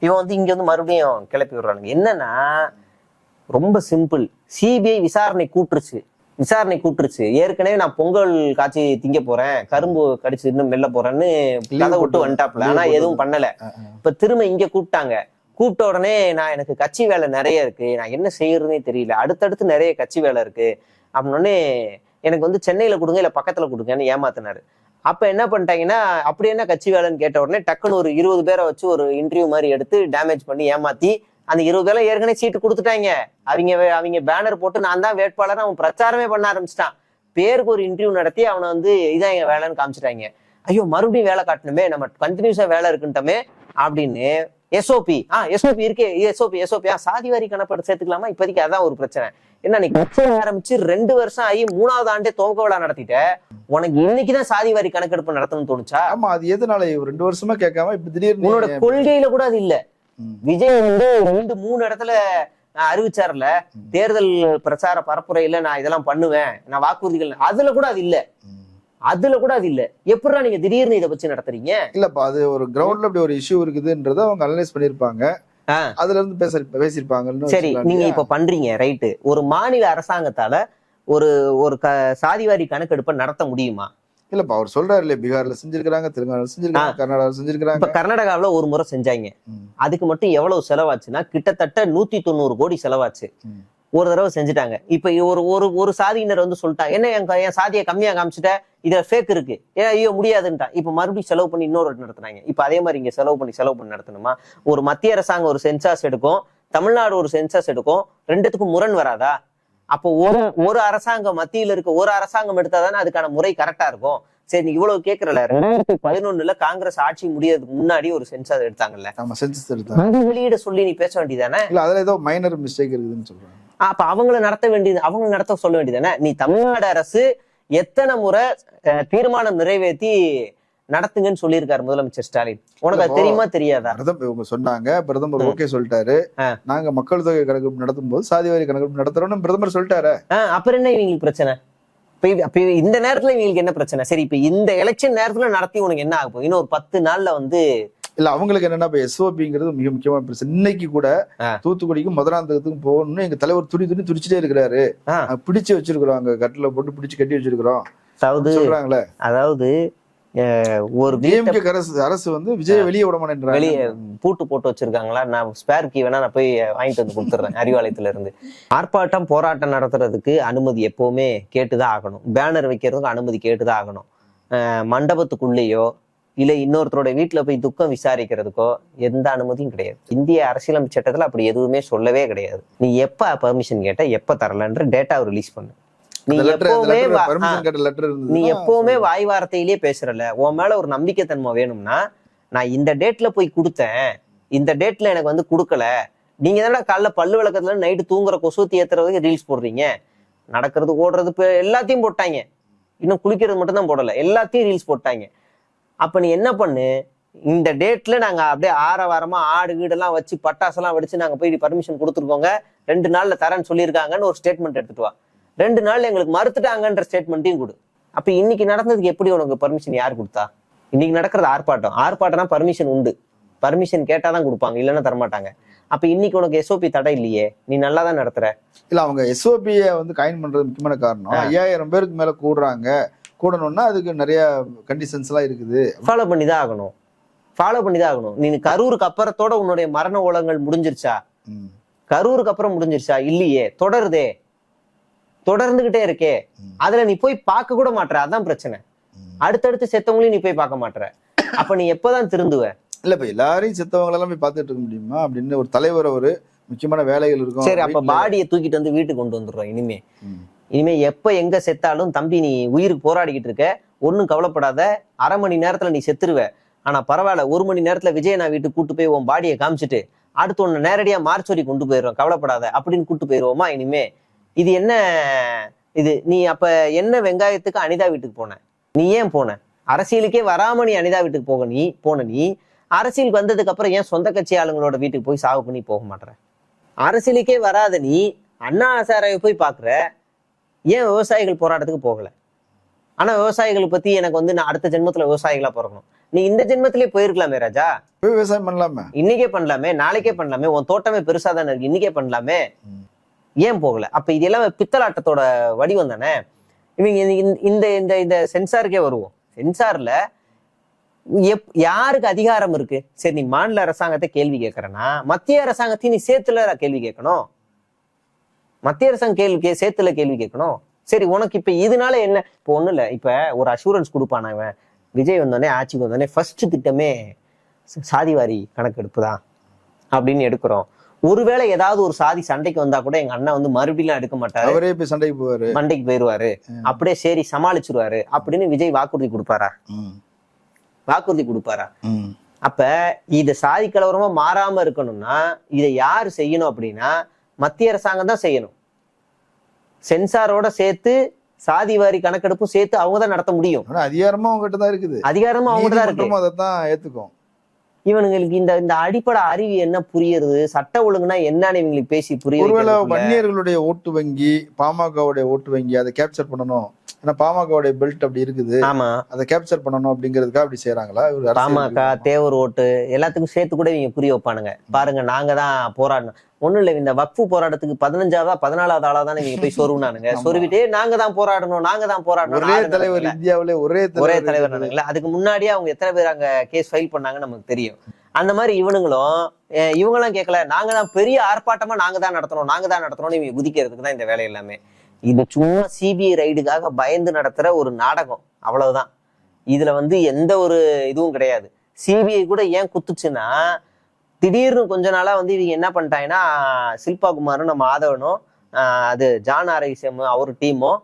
இவன் வந்து இங்க வந்து மறுபடியும் கிளப்பி விடுறானுங்க. என்னன்னா ரொம்ப சிம்பிள், சிபிஐ விசாரணை கூட்டுருச்சு. ஏற்கனவே நான் பொங்கல் காய்ச்சி திங்க போறேன், கரும்பு கடிச்சு இன்னும் மெல்ல போறேன்னு கதை விட்டு வந்துட்டாப்ல. ஆனா எதுவும் பண்ணல. இப்ப திரும்ப இங்க கூப்பிட்ட உடனே எனக்கு கட்சி வேலை நிறைய இருக்கு, நான் என்ன செய்யறதுனே தெரியல, அடுத்தடுத்து நிறைய கட்சி வேலை இருக்கு அப்படின்னே எனக்கு வந்து சென்னையில கொடுங்க இல்ல பக்கத்துல கொடுங்கன்னு ஏமாத்தினாரு. அப்ப என்ன பண்ணிட்டாங்கன்னா, அப்படி என்ன கட்சி வேலைன்னு கேட்ட உடனே டக்குன்னு ஒரு 20 பேரை வச்சு ஒரு இன்டர்வியூ மாதிரி எடுத்து டேமேஜ் பண்ணி ஏமாத்தி அந்த 20 பேரை ஏற்கனவே சீட்டு கொடுத்துட்டாங்க. அவங்க பேனர் போட்டு நான் தான் வேட்பாளர் அவன் பிரச்சாரமே பண்ண ஆரம்பிச்சிட்டான். பேருக்கு ஒரு இன்டர்வியூ நடத்தி அவனை வந்து இதான் எங்க வேலைன்னு காமிச்சிட்டாங்க. ஐயோ மறுபடியும் வேலை காட்டணுமே, நம்ம கண்டினியூஸா வேலை இருக்குன்ட்டோமே அப்படின்னு எஸ்ஓபி இருக்கே, எஸ்ஓபி சாதிவாரி கணப்பெடுத்து சேர்த்துக்கலாமா? இப்போதைக்கு அதான் ஒரு பிரச்சனை. என்ன நீ கட்சி ஆரம்பிச்சு 2 வருஷம் ஆகி 3வது ஆண்டே துவக்க விழா நடத்திட்ட, உனக்கு இன்னைக்குதான் சாதிவாரி கணக்கெடுப்பு நடத்தணும்னு தோணுச்சா? ஆமா, அது எதனால 2 வருஷமா கேட்காம இப்ப திடீர்னு உன்னோட கொள்கையில கூட அது இல்ல. விஜய் வந்து 2-3 இடத்துல அறிவிச்சார்ல, தேர்தல் பிரச்சார பரப்புரையில நான் இதெல்லாம் பண்ணுவேன், நான் வாக்குறுதிகள், அதுல கூட அது இல்ல. எப்படா நீங்க திடீர்னு இதை வச்சு நடத்துறீங்க? இல்லப்பா, அது ஒரு கிரவுண்ட்ல அப்படி ஒரு இஷ்யூ இருக்குதுன்றத அவங்க அனலைஸ் பண்ணிருப்பாங்க, அதுல இருந்து பேசிருப்பாங்க. சரி, நீங்க இப்ப பண்றீங்க ரைட்டு. ஒரு மாநில அரசாங்கத்தால ஒரு சாதிவாரி கணக்கெடுப்பை நடத்த முடியுமா? இல்லப்பா, அவர் சொல்றாரு இல்லையா, பீகார்ல செஞ்சிருக்காங்க, தெலுங்கானால செஞ்சிருக்காங்க, கர்நாடகாவில் செஞ்சிருக்காங்க. இப்ப கர்நாடகாவில ஒரு முறை செஞ்சாங்க. அதுக்கு மட்டும் எவ்வளவு செலவாச்சுன்னா கிட்டத்தட்ட 190 கோடி செலவாச்சு. ஒரு தடவை செஞ்சுட்டாங்க. இப்ப ஒரு சாதியினர் வந்து சொல்லிட்டாங்க, என்ன என் சாதியை கம்மியா காமிச்சுட்ட, இதுல ஃபேக் இருக்கு, ஐயோ முடியாதுன்ட்டான். இப்ப மறுபடியும் செலவு பண்ணி இன்னொரு நடத்துனாங்க. இப்ப அதே மாதிரி இங்க செலவு பண்ணி நடத்தணுமா? ஒரு மத்திய அரசாங்கம் ஒரு சென்சாஸ் எடுக்கும், தமிழ்நாடு ஒரு சென்சாஸ் எடுக்கும், ரெண்டுத்துக்கும் முரண் வராதா? அப்போ ஒரு அரசாங்கம் மத்தியில இருக்க ஒரு அரசாங்கம் எடுத்தாதானே அதுக்கான முறை கரெக்டா இருக்கும். சரி, நீ இவ்வளவு கேட்கறல, 2011 காங்கிரஸ் ஆட்சி முடியறதுக்கு முன்னாடி ஒரு சென்சாஸ் எடுத்தாங்கல்ல, வெளியிட சொல்லி நீ பேச வேண்டியதானே? இல்ல, அதுல ஏதோ மைனர் மிஸ்டேக் இருக்குதுன்னு சொல்றாங்க. அப்ப அவங்க நடத்த சொல்ல வேண்டியதானே? நீ தமிழ்நாடு அரசு எத்தனை முறை தீர்மானம் நிறைவேற்றி நடத்துங்கன்னு சொல்லியிருக்காரு முதலமைச்சர் ஸ்டாலின். உனக்கு அது தெரியுமா தெரியாதா? இவங்க சொன்னாங்க, பிரதமர் ஓகே சொல்லிட்டாரு, நாங்க மக்கள் தொகை கணக்கெடுப்பு நடத்தும் போது சாதிவாரி கணக்கெடுப்பு நடத்துறோம்னு பிரதமர் சொல்லிட்டாரு. அப்புறம் என்ன இவங்களுக்கு பிரச்சனை? இப்ப இந்த நேரத்துல இவங்களுக்கு என்ன பிரச்சனை? சரி, இப்ப இந்த எலெக்ஷன் நேரத்துல நடத்தி உனக்கு என்ன ஆகும்? இன்னும் ஒரு 10 நாள்ல வந்து இல்ல அவங்களுக்கு என்னன்னா இப்ப எஸ்ஓபிங்கிறது மிக முக்கியமான பிரச்சனை. இன்னைக்கு கூட தூத்துக்குடிக்கும் மதுராந்தகத்துக்கும் போகணும்னு எங்க தலைவர் துடிச்சிட்டே இருக்கிறாரு. பிடிச்சு வச்சிருக்கிறோம், அங்க கட்டில போட்டு பிடிச்சு கட்டி வச்சிருக்கிறோம் சொல்றாங்களே. அதாவது ஒரு அரசு வந்து விஜய் வெளியே விட மாட்டேன்றாங்க, வெளியே பூட்டு போட்டு வச்சிருக்காங்களா? நான் ஸ்பேர் கீ வேணா நான் போய் வாங்கிட்டு வந்து கொடுத்துறேன் அறிவாலயத்துல இருந்து. ஆர்ப்பாட்டம் போராட்டம் நடத்துறதுக்கு அனுமதி எப்பவுமே கேட்டுதான் ஆகணும். பேனர் வைக்கிறதுக்கு அனுமதி கேட்டுதான் ஆகணும். மண்டபத்துக்குள்ளேயோ இல்ல இன்னொருத்தரோட வீட்டுல போய் துக்கம் விசாரிக்கிறதுக்கோ எந்த அனுமதியும் கிடையாது. இந்திய அரசியலமைப்பு சட்டத்துல அப்படி எதுவுமே சொல்லவே கிடையாது. நீ எப்ப பெர்மிஷன் கேட்ட, எப்ப தரலன்ற டேட்டாவை ரிலீஸ் பண்ணு. நீ எப்பவுமே வாய் வார்த்தையிலேயே பேசுறல. உன் மேல ஒரு நம்பிக்கைத்தன்மை வேணும்னா, நான் இந்த டேட்ல போய் கொடுத்தேன், இந்த டேட்ல எனக்கு வந்து கொடுக்கல. நீங்க தானே காலைல பல்லு விளக்கத்துல நைட்டு தூங்குற கொசுத்தி ஏத்துறதுக்கு ரீல்ஸ் போடுறீங்க. நடக்கிறது ஓடுறது எல்லாத்தையும் போட்டாங்க, இன்னும் குளிக்கிறது மட்டும் தான் போடல, எல்லாத்தையும் ரீல்ஸ் போட்டாங்க. அப்ப நீ என்ன பண்ணு, இந்த டேட்ல நாங்க அப்படியே வாரமா ஆடு வீடெல்லாம் வச்சு பட்டாசெல்லாம் வெடிச்சு நாங்க போய் பர்மிஷன் கொடுத்துருக்கோங்க, 2 நாள்ல தரேன்னு சொல்லியிருக்காங்கன்னு ஒரு ஸ்டேட்மெண்ட் எடுத்துட்டு வா. 2 நாள்ல எங்களுக்கு மறுத்துட்டாங்கன்ற ஸ்டேட்மெண்ட்டையும் கொடு. அப்ப இன்னைக்கு நடந்ததுக்கு எப்படி உனக்கு பர்மிஷன் யார் கொடுத்தா? இன்னைக்கு நடக்கிறது ஆர்ப்பாட்டம்னா பர்மிஷன் உண்டு. பர்மிஷன் கேட்டாதான் கொடுப்பாங்க, இல்லைன்னா தரமாட்டாங்க. அப்ப இன்னைக்கு உனக்கு எஸ்ஓபி தடை இல்லையே, நீ நல்லா தான் நடத்துற. இல்ல அவங்க எஸ்ஓபியை வந்து காயின் பண்றது முக்கியமான காரணம் 5000 பேருக்கு மேல கூடணும்னா அதுக்கு நிறைய கண்டிஷன்ஸ் எல்லாம் இருக்குது. ஃபாலோ பண்ணிதான் ஆகணும். நீ கரூருக்கு அப்புறத்தோட உன்னுடைய மரண ஓலங்கள் முடிஞ்சிருச்சா? கரூருக்கு அப்புறம் முடிஞ்சிருச்சா? இல்லையே, தொடர்ந்துகிட்டே இருக்கே. அதுல நீ போய் பார்க்க கூட மாட்டற, அதான் பிரச்சனை. அடுத்தடுத்து செத்தவங்களையும் நீ போய் பார்க்க மாட்டற. அப்ப நீ எப்பதான் திருந்துவ? இல்ல இப்ப எல்லாரையும் செத்தவங்க எல்லாம் போய் பார்த்துட்டு இருக்க முடியுமா? அப்படின்னு ஒரு தலைவர், ஒரு முக்கியமான வேலைகள் இருக்கும். சரி, அப்ப பாடியை தூக்கிட்டு வந்து வீட்டுக்கு கொண்டு வந்துடுறோம். இனிமே எப்ப எங்க செத்தாலும் தம்பி நீ உயிருக்கு போராடிக்கிட்டு இருக்க, ஒன்னும் கவலைப்படாத, அரை மணி நேரத்துல நீ செத்துருவ. ஆனா பரவாயில்ல, 1 மணி நேரத்துல விஜய் நான் வீட்டுக்கு கூட்டு போய் உன் பாடியை காமிச்சிட்டு அடுத்து ஒன்னு நேரடியா மார்ச்சோரி கொண்டு போயிடுறோம், கவலைப்படாத அப்படின்னு கூட்டு போயிருவோமா? இனிமே இது என்ன இது? நீ அப்ப என்ன வெங்காயத்துக்கு அனிதா வீட்டுக்கு போன? நீ ஏன் போன? அரசியலுக்கே வராம நீ அனிதா வீட்டுக்கு போன நீ அரசியலுக்கு வந்ததுக்கு அப்புறம் ஏன் சொந்த கட்சி ஆளுங்களோட வீட்டுக்கு போய் சாவு பண்ணி போக மாட்டற? அரசியலுக்கே வராத நீ அண்ணா ஹசாரை போய் பாக்குற, ஏன் விவசாயிகள் போராட்டத்துக்கு போகல? ஆனா விவசாயிகளை பத்தி எனக்கு வந்து நான் அடுத்த ஜென்மத்துல விவசாயிகளா பிறக்கணும். நீ இந்த ஜென்மத்திலே போயிருக்கலாமே ராஜா, விவசாயம் பண்ணலாமே, இன்னைக்கே பண்ணலாமே, நாளைக்கே பண்ணலாமே, உன் தோட்டமே பெருசா தானே இருக்கு, இன்னைக்கே பண்ணலாமே, ஏன் போகல? அப்ப இது எல்லாம் பித்தலாட்டத்தோட வடிவம் தானே. இவங்க இந்த இந்த இந்த சென்சாருக்கே வருவோம். சென்சார்ல யாருக்கு அதிகாரம் இருக்கு? சரி, நீ மாநில அரசாங்கத்தை கேள்வி கேட்கறனா, மத்திய அரசாங்கத்தையும் நீ சேர்த்துல கேள்வி கேட்கணும். மத்திய அரசாங்கம் சேர்த்துல கேள்வி கேட்கணும். சரி, உனக்கு இப்ப இதனால என்ன? இப்ப ஒண்ணு இல்ல, இப்ப ஒரு அஷூரன்ஸ் கொடுப்பான இவன் விஜய் வந்தோடனே, ஆட்சிக்கு வந்தோடனே ஃபர்ஸ்ட் திட்டமே சாதிவாரி கணக்கெடுப்பு தான் அப்படின்னு எடுக்கிறோம். ஒருவேளை ஏதாவது ஒரு சாதி சண்டைக்கு வந்தா கூட எங்க அண்ணா வந்து மறுபடியும் எடுக்க மாட்டாரு, அவரே போய் சண்டைக்கு போயிருவாரு, அப்படியே சரி சமாளிச்சிருவாரு அப்படின்னு விஜய் வாக்குறுதி கொடுப்பாரா? அப்ப இது சாதி கலவரமா மாறாம இருக்கணும்னா இதை யாரு செய்யணும் அப்படின்னா மத்திய அரசாங்கம் தான் செய்யணும். சென்சாரோட சேர்த்து சாதி வாரி கணக்கெடுப்பும் சேர்த்து அவங்க தான் நடத்த முடியும். அதிகாரமும் அவங்ககிட்ட தான் இருக்குது. அதிகாரமும் அவங்ககிட்ட தான் இருக்கு. அதைத்தான் ஏத்துக்கும். இவனுங்களுக்கு இந்த அடிப்படை அறிவு என்ன புரியுறது? சட்ட ஒழுங்குனா என்னன்னு இவங்களுக்கு பேசி புரியுது. ஒருவேளை வன்னியர்களுடைய ஓட்டு வங்கி, பாமகவுடைய ஓட்டு வங்கி அதை கேப்சர் பண்ணணும். ஏன்னா பாமகவுடைய பெல்ட் அப்படி இருக்குது, ஆமா, அதை கேப்சர் பண்ணணும் அப்படிங்கிறதுக்காக அப்படி செய்யறாங்களா? பாமக தேவர் ஓட்டு எல்லாத்துக்கும் சேர்த்து கூட இவங்க புரிய வைப்பானுங்க. பாருங்க, நாங்க தான் போராடணும். ஒண்ணும் இல்ல, இந்த வக்ஃபு போராட்டத்துக்கு 15ஆவதா 14வது ஆளா தானே நீங்க போய் சொருவினானுங்க. சொருவிட்டே நாங்க தான் போராடணும். ஒரே தலைவர், இந்தியாவிலே ஒரே தலைவர் நானுங்களா? அதுக்கு முன்னாடியே அவங்க எத்தனை பேர் அங்க கேஸ் ஃபைல் பண்ணாங்கன்னு நமக்கு தெரியும். அந்த மாதிரி இவங்கெல்லாம் கேட்கல, நாங்க தான் பெரிய ஆர்ப்பாட்டமா நாங்க தான் நடத்தணும்னு இவங்க குதிக்கிறதுக்கு தான் இந்த வேலை எல்லாமே. இது சும்மா சிபிஐ ரைடுக்காக பயந்து நடத்துற ஒரு நாடகம், அவ்வளவுதான். இதுல எந்த ஒரு இதுவும் கிடையாது. சிபிஐ கூட ஏன் குத்துச்சுன்னா, திடீர்னு கொஞ்ச நாளா இவங்க என்ன பண்ணிட்டாங்கன்னா, சில்பா குமாரும் நம்ம ஆதவனும் அது ஜான் ஆரோக்கியம் அவர் டீமும்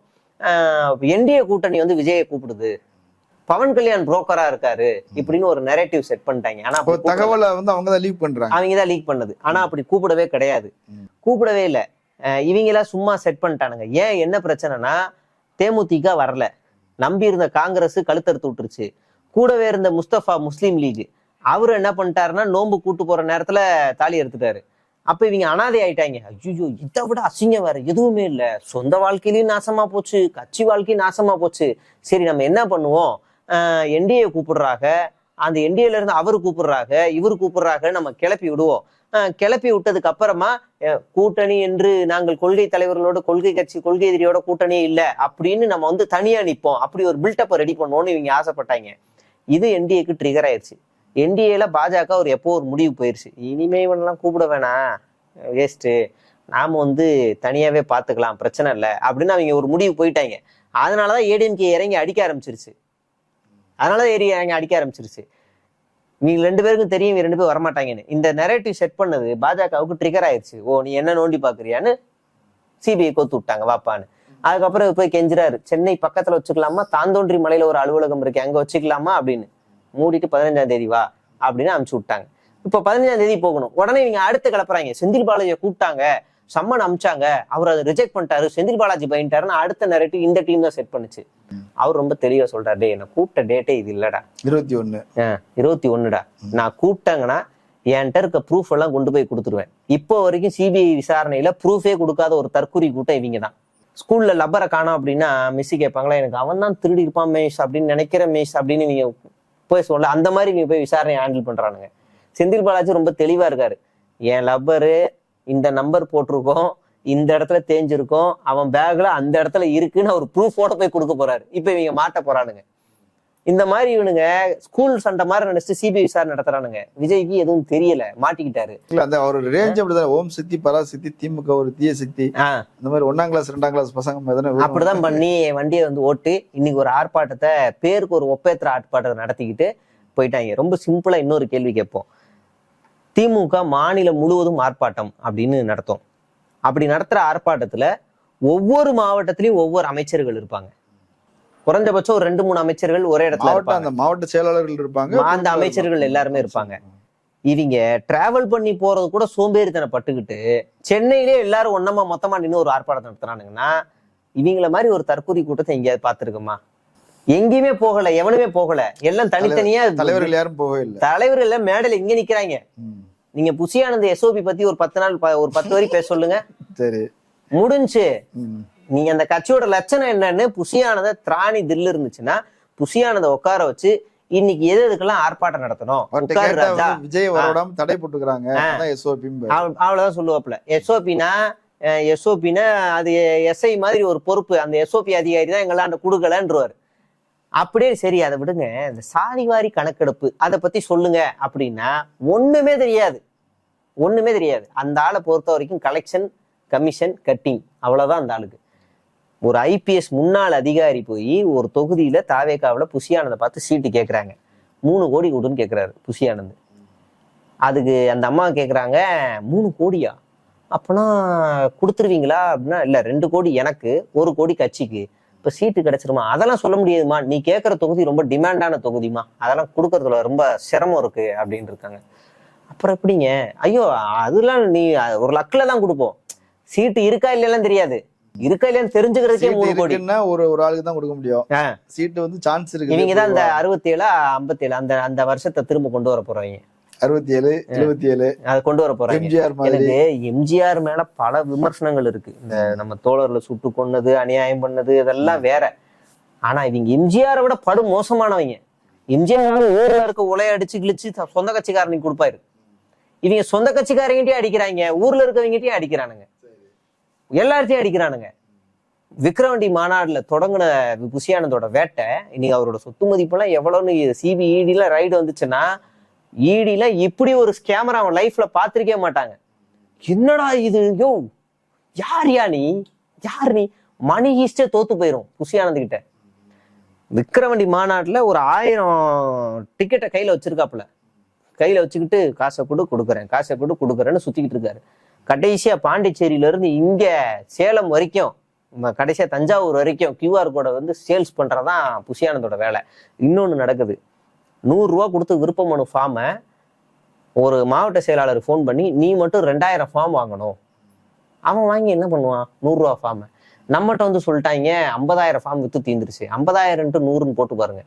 என்டிஏ கூட்டணி விஜயை கூப்பிடுது, பவன் கல்யாண் புரோக்கரா இருக்காரு இப்படின்னு ஒரு நரேட்டிவ் செட் பண்ணிட்டாங்க. ஆனா தகவலை அவங்கதான் லீக் பண்ணது. ஆனா அப்படி கூப்பிடவே கிடையாது, கூப்பிடவே இல்லை. இவங்க எல்லாம் சும்மா செட் பண்ணிட்டானுங்க. ஏன் என்ன பிரச்சனைனா, தேமுதிக வரல, நம்பி இருந்த காங்கிரஸ் கழுத்தறுத்து விட்டுருச்சு. கூடவே இருந்த முஸ்தபா முஸ்லீம் லீக் அவரு என்ன பண்ணிட்டாருன்னா நோன்பு கூட்டு போற நேரத்துல தாலி எடுத்துட்டாரு. அப்ப இவங்க அனாதை ஆயிட்டாங்க. ஐயோ, இதை விட அசிங்கம் வேற எதுவுமே இல்ல, சொந்த வாழ்க்கையிலயும் நாசமா போச்சு, கட்சி வாழ்க்கையும் நாசமா போச்சு. சரி நம்ம என்ன பண்ணுவோம், என்டிஏ கூப்பிடுறாங்க, அந்த என்டிஏல இருந்து அவரு கூப்பிடுறாங்க, இவரு கூப்பிடுறாங்க, நம்ம கிளப்பி விடுவோம். கிளப்பி விட்டதுக்கு அப்புறமா கூட்டணி என்று நாங்கள் கொள்கை தலைவர்களோட கொள்கை கட்சி கொள்கை எதிரியோட கூட்டணியே இல்லை அப்படின்னு நம்ம வந்து தனியா நிற்போம், அப்படி ஒரு பில்டப்பை ரெடி பண்ணுவோம்னு இவங்க ஆசைப்பட்டாங்க. இது என்டிஏக்கு ட்ரிகர் ஆயிடுச்சு. என்டிஏல பாஜக ஒரு எப்போ ஒரு முடிவு போயிருச்சு, இனிமே இவனெல்லாம் கூப்பிட வேணாம், வேஸ்ட்டு, நாம வந்து தனியாவே பார்த்துக்கலாம், பிரச்சனை இல்லை அப்படின்னு அவங்க ஒரு முடிவு போயிட்டாங்க. அதனாலதான் ஏடிஎம்கே இறங்கி அடிக்க ஆரம்பிச்சிருச்சு. நீங்க 2 பேருக்கும் தெரியும், 2 பேரும் வரமாட்டாங்கன்னு. இந்த நெரேட்டிவ் செட் பண்ணது பாஜகவுக்கு ட்ரிகர் ஆயிடுச்சு. ஓ, நீ என்ன நோண்டி பாக்குறியான்னு சிபிஐ கோத்து விட்டாங்க வாப்பான்னு. அதுக்கப்புறம் போய் கெஞ்சுறாரு, சென்னை பக்கத்துல வச்சுக்கலாமா, தாந்தோன்றி மலையில ஒரு அலுவலகம் இருக்கு அங்க வச்சுக்கலாமா அப்படின்னு. மூடிட்டு 15ஆம் தேதி வா அப்படின்னு அனுப்பிச்சு விட்டாங்க. இப்ப 15ஆம் தேதி போகணும். உடனே இவங்க அடுத்து கிளப்புறாங்க, செந்தில் பாலாஜியை கூப்பிட்டாங்க, சம்மன் அமிச்சாங்க, அவர் அதை ரிஜெக்ட் பண்ணிட்டாரு, செந்தில் பாலாஜி பயன்ட்டாருன்னு அடுத்த நெரேட்டிவ் இந்த டீம் தான் செட் பண்ணுச்சு. அவர் ரொம்ப தெளிவா சொல்றாரு, டே என்ன கூப்பிட்ட டேட்டே இது இல்லடா, 21டா, நான் கூப்பிட்டாங்கன்னா என்கிட்ட இருக்க ப்ரூஃப் எல்லாம் கொண்டு போய் கொடுத்துருவேன். இப்போ வரைக்கும் சிபிஐ விசாரணையில ப்ரூஃபே கொடுக்காத ஒரு தற்கொலை கூட்டம் இவங்க தான். ஸ்கூல்ல லப்பரை காணோம் அப்படின்னா மிஸ்ஸி கேட்பாங்களா, எனக்கு அவன் தான் திருடி இருப்பான் மேஷ் அப்படின்னு நினைக்கிறேன் மேஷ் அப்படின்னு நீங்க போய் சொல்ல, அந்த மாதிரி நீங்க போய் விசாரணையை ஹேண்டில் பண்றானுங்க. செந்தில் பாலாஜி ரொம்ப தெளிவா இருக்காரு, என் லப்பரு இந்த நம்பர் போட்டிருக்கோம், இந்த இடத்துல தேஞ்சிருக்கோம், அவன் பேக்ல அந்த இடத்துல இருக்குன்னு அவர் ப்ரூஃபோட போய் கொடுக்க போறாரு. இப்ப இவங்க மாட்ட போறானுங்க. இந்த மாதிரி இவனுங்க ஸ்கூல் சண்டை மாதிரி நினைச்சு சிபிஐ விசாரணை நடத்துறானுங்க. விஜய்க்கு எதுவும் தெரியல, மாட்டிக்கிட்டாரு. ஒரு ரேஞ்ச் அப்படிதான், ஓம் சித்தி பராசக்தி, திமுக ஒரு தீய சக்தி, இந்த மாதிரி 1ஆம் கிளாஸ் 2ஆம் கிளாஸ் பசங்க அப்படிதான் பண்ணி வண்டியை வந்து ஓட்டு இன்னைக்கு ஒரு ஆர்ப்பாட்டத்தை பேருக்கு ஒரு ஒப்பேத்திர ஆர்ப்பாட்டத்தை நடத்திக்கிட்டு போயிட்டாங்க. ரொம்ப சிம்பிளா இன்னொரு கேள்வி கேட்போம், திமுக மாநிலம் முழுவதும் ஆர்ப்பாட்டம் அப்படின்னு நடத்தும். அப்படி நடத்துற ஆர்ப்பாட்டத்துல ஒவ்வொரு மாவட்டத்திலயும் ஒவ்வொரு அமைச்சர்கள் இருப்பாங்க. குறைஞ்சபட்சம் ஒரு 2-3 அமைச்சர்கள் ஒரே இடத்துல இருப்பாங்க. மாவட்ட செயலாளர்கள் இருப்பாங்க, அந்த அமைச்சர்கள் எல்லாருமே இருப்பாங்க. இவங்க டிராவல் பண்ணி போறது கூட சோம்பேறித்தனை பட்டுக்கிட்டு சென்னையிலே எல்லாரும் ஒன்னமா மொத்தமா நின்று ஒரு ஆர்ப்பாட்டம் நடத்துறானுங்கன்னா, இவங்கள மாதிரி ஒரு தற்கொலை கூட்டத்தை எங்கேயாவது பாத்துருக்குமா? எங்கேயுமே போகல, எவனுமே போகல, எல்லாம் தனித்தனியா. தலைவர்கள் யாரும் போகவே இல்லை. தலைவர்கள் எல்லாம் மேடையில இங்க நிக்கிறாங்க. நீங்க புஷி ஆனந்த் எஸ்ஓபி பத்தி ஒரு 10 நாள் ஒரு 10 வரி பேச சொல்லுங்க, சரி முடிஞ்சு. நீங்க அந்த கட்சியோட லட்சணம் என்னன்னு புஷி ஆனந்த திராணி தில்லு இருந்துச்சுன்னா புஷி ஆனந்த உட்கார வச்சு இன்னைக்கு எதுக்கெல்லாம் ஆர்ப்பாட்டம் நடத்தணும், விஜய் வரோடாம தடை போட்டுக்கிறாங்க, அவ்வளவுதான் சொல்லுவாப்புல. எஸ்ஓபினா அது எஸ்ஐ மாதிரி ஒரு பொறுப்பு, அந்த எஸ்ஓபி அதிகாரி தான் எங்களாண்ட கொடுக்கலன்றவாரு. அப்படியே சரி அதை விடுங்க, இந்த சாதிவாரி கணக்கெடுப்பு அதை பத்தி சொல்லுங்க அப்படின்னா ஒண்ணுமே தெரியாது. அந்த ஆளை பொறுத்த வரைக்கும் கலெக்ஷன், கமிஷன், கட்டிங், அவ்வளவுதான் அந்த ஆளுக்கு. ஒரு ஐபிஎஸ் முன்னாள் அதிகாரி போய் ஒரு தொகுதியில தாவேக்காவில புஷி ஆனந்த பார்த்து சீட்டு கேட்கறாங்க, 3 கோடி கொடுன்னு கேட்கிறாரு புஷி ஆனந்த். அதுக்கு அந்த அம்மா கேட்குறாங்க, 3 கோடியா, அப்பனா கொடுத்துருவீங்களா அப்படின்னா, இல்லை 2 கோடி எனக்கு, 1 கோடி கட்சிக்கு, இப்போ சீட்டு கிடைச்சிருமா? அதெல்லாம் சொல்ல முடியாதுமா, நீ கேட்குற தொகுதி ரொம்ப டிமாண்டான தொகுதிமா, அதெல்லாம் கொடுக்கறதுல ரொம்ப சிரமம் இருக்கு அப்படின்னு இருக்காங்க. அப்புறம் எப்படிங்க? ஐயோ அதெல்லாம் நீ ஒரு லக்ல தான் கொடுப்போம், சீட்டு இருக்கா இல்லையெல்லாம் தெரியாது, இருக்கா இல்லையான்னு தெரிஞ்சுக்கிறதுக்கே 3 கோடி ஒரு ஆளுக்கு தான் கொடுக்க முடியும். சீட்டு வந்து சான்ஸ் இருக்கு. இவங்க தான் அந்த 67 57 அந்த வருஷத்தை திரும்ப கொண்டு வர போறவங்க. 67 77 அதை கொண்டு வர போறாங்க. எனக்கு எம்ஜிஆர் மேல பல விமர்சனங்கள் இருக்கு. இந்த நம்ம தோழர்ல சுட்டு கொன்னது, அநியாயம் பண்ணது, இதெல்லாம் வேற. ஆனா இவங்க எம்ஜிஆரை விட படு மோசமானவங்க. எம்ஜிஆர் ஊர்ல இருக்க உலைய அடிச்சு கிழிச்சு சொந்த கட்சிக்காரனுக்கு கொடுப்பாரு. இவங்க சொந்த கட்சிக்காரங்கிட்டே அடிக்கிறாங்க, ஊர்ல இருக்கவங்கிட்டே அடிக்கிறானுங்க, எல்லார்த்தையும் அடிக்கிறானுங்க. விக்ரவாண்டி மாநாடுல தொடங்கின புஷி ஆனந்தோட வேட்டை இன்னைக்கு அவரோட சொத்து மதிப்பெல்லாம் எவ்வளவுன்னு சிபிஇடில ரைடு வந்துச்சுன்னா, ஈடில இப்படி ஒரு ஸ்கேமரா அவன் லைஃப்ல பாத்திருக்கே மாட்டாங்க. என்னடா இது, யோ யார் நீ மணி ஈஸ்டே தோத்து போயிரும் புஷி ஆனந்த் கிட்ட. விக்ரவாண்டி மாநாட்டுல ஒரு 1000 டிக்கெட்டை கையில வச்சிருக்காப்புல, கையில வச்சுக்கிட்டு காசை கொடுக்குறேன்னு சுத்திக்கிட்டு இருக்காரு. கடைசியா பாண்டிச்சேரியில இருந்து இங்க சேலம் வரைக்கும், கடைசியா தஞ்சாவூர் வரைக்கும் கியூஆர் கோடை வந்து சேல்ஸ் பண்றதான் புஷி ஆனந்தோட வேலை. இன்னொன்னு நடக்குது, 100 ரூபா கொடுத்து விருப்ப மனு ஃபார்மை ஒரு மாவட்ட செயலாளர் ஃபோன் பண்ணி, நீ மட்டும் 2000 ஃபார்ம் வாங்கணும். அவன் வாங்கி என்ன பண்ணுவான்? 100 ரூபா ஃபார்மை நம்மகிட்ட வந்து சொல்லிட்டாங்க 50,000 ஃபார்ம் வித்து தீந்துருச்சு. 50,000 × 100ன்னு போட்டு பாருங்க,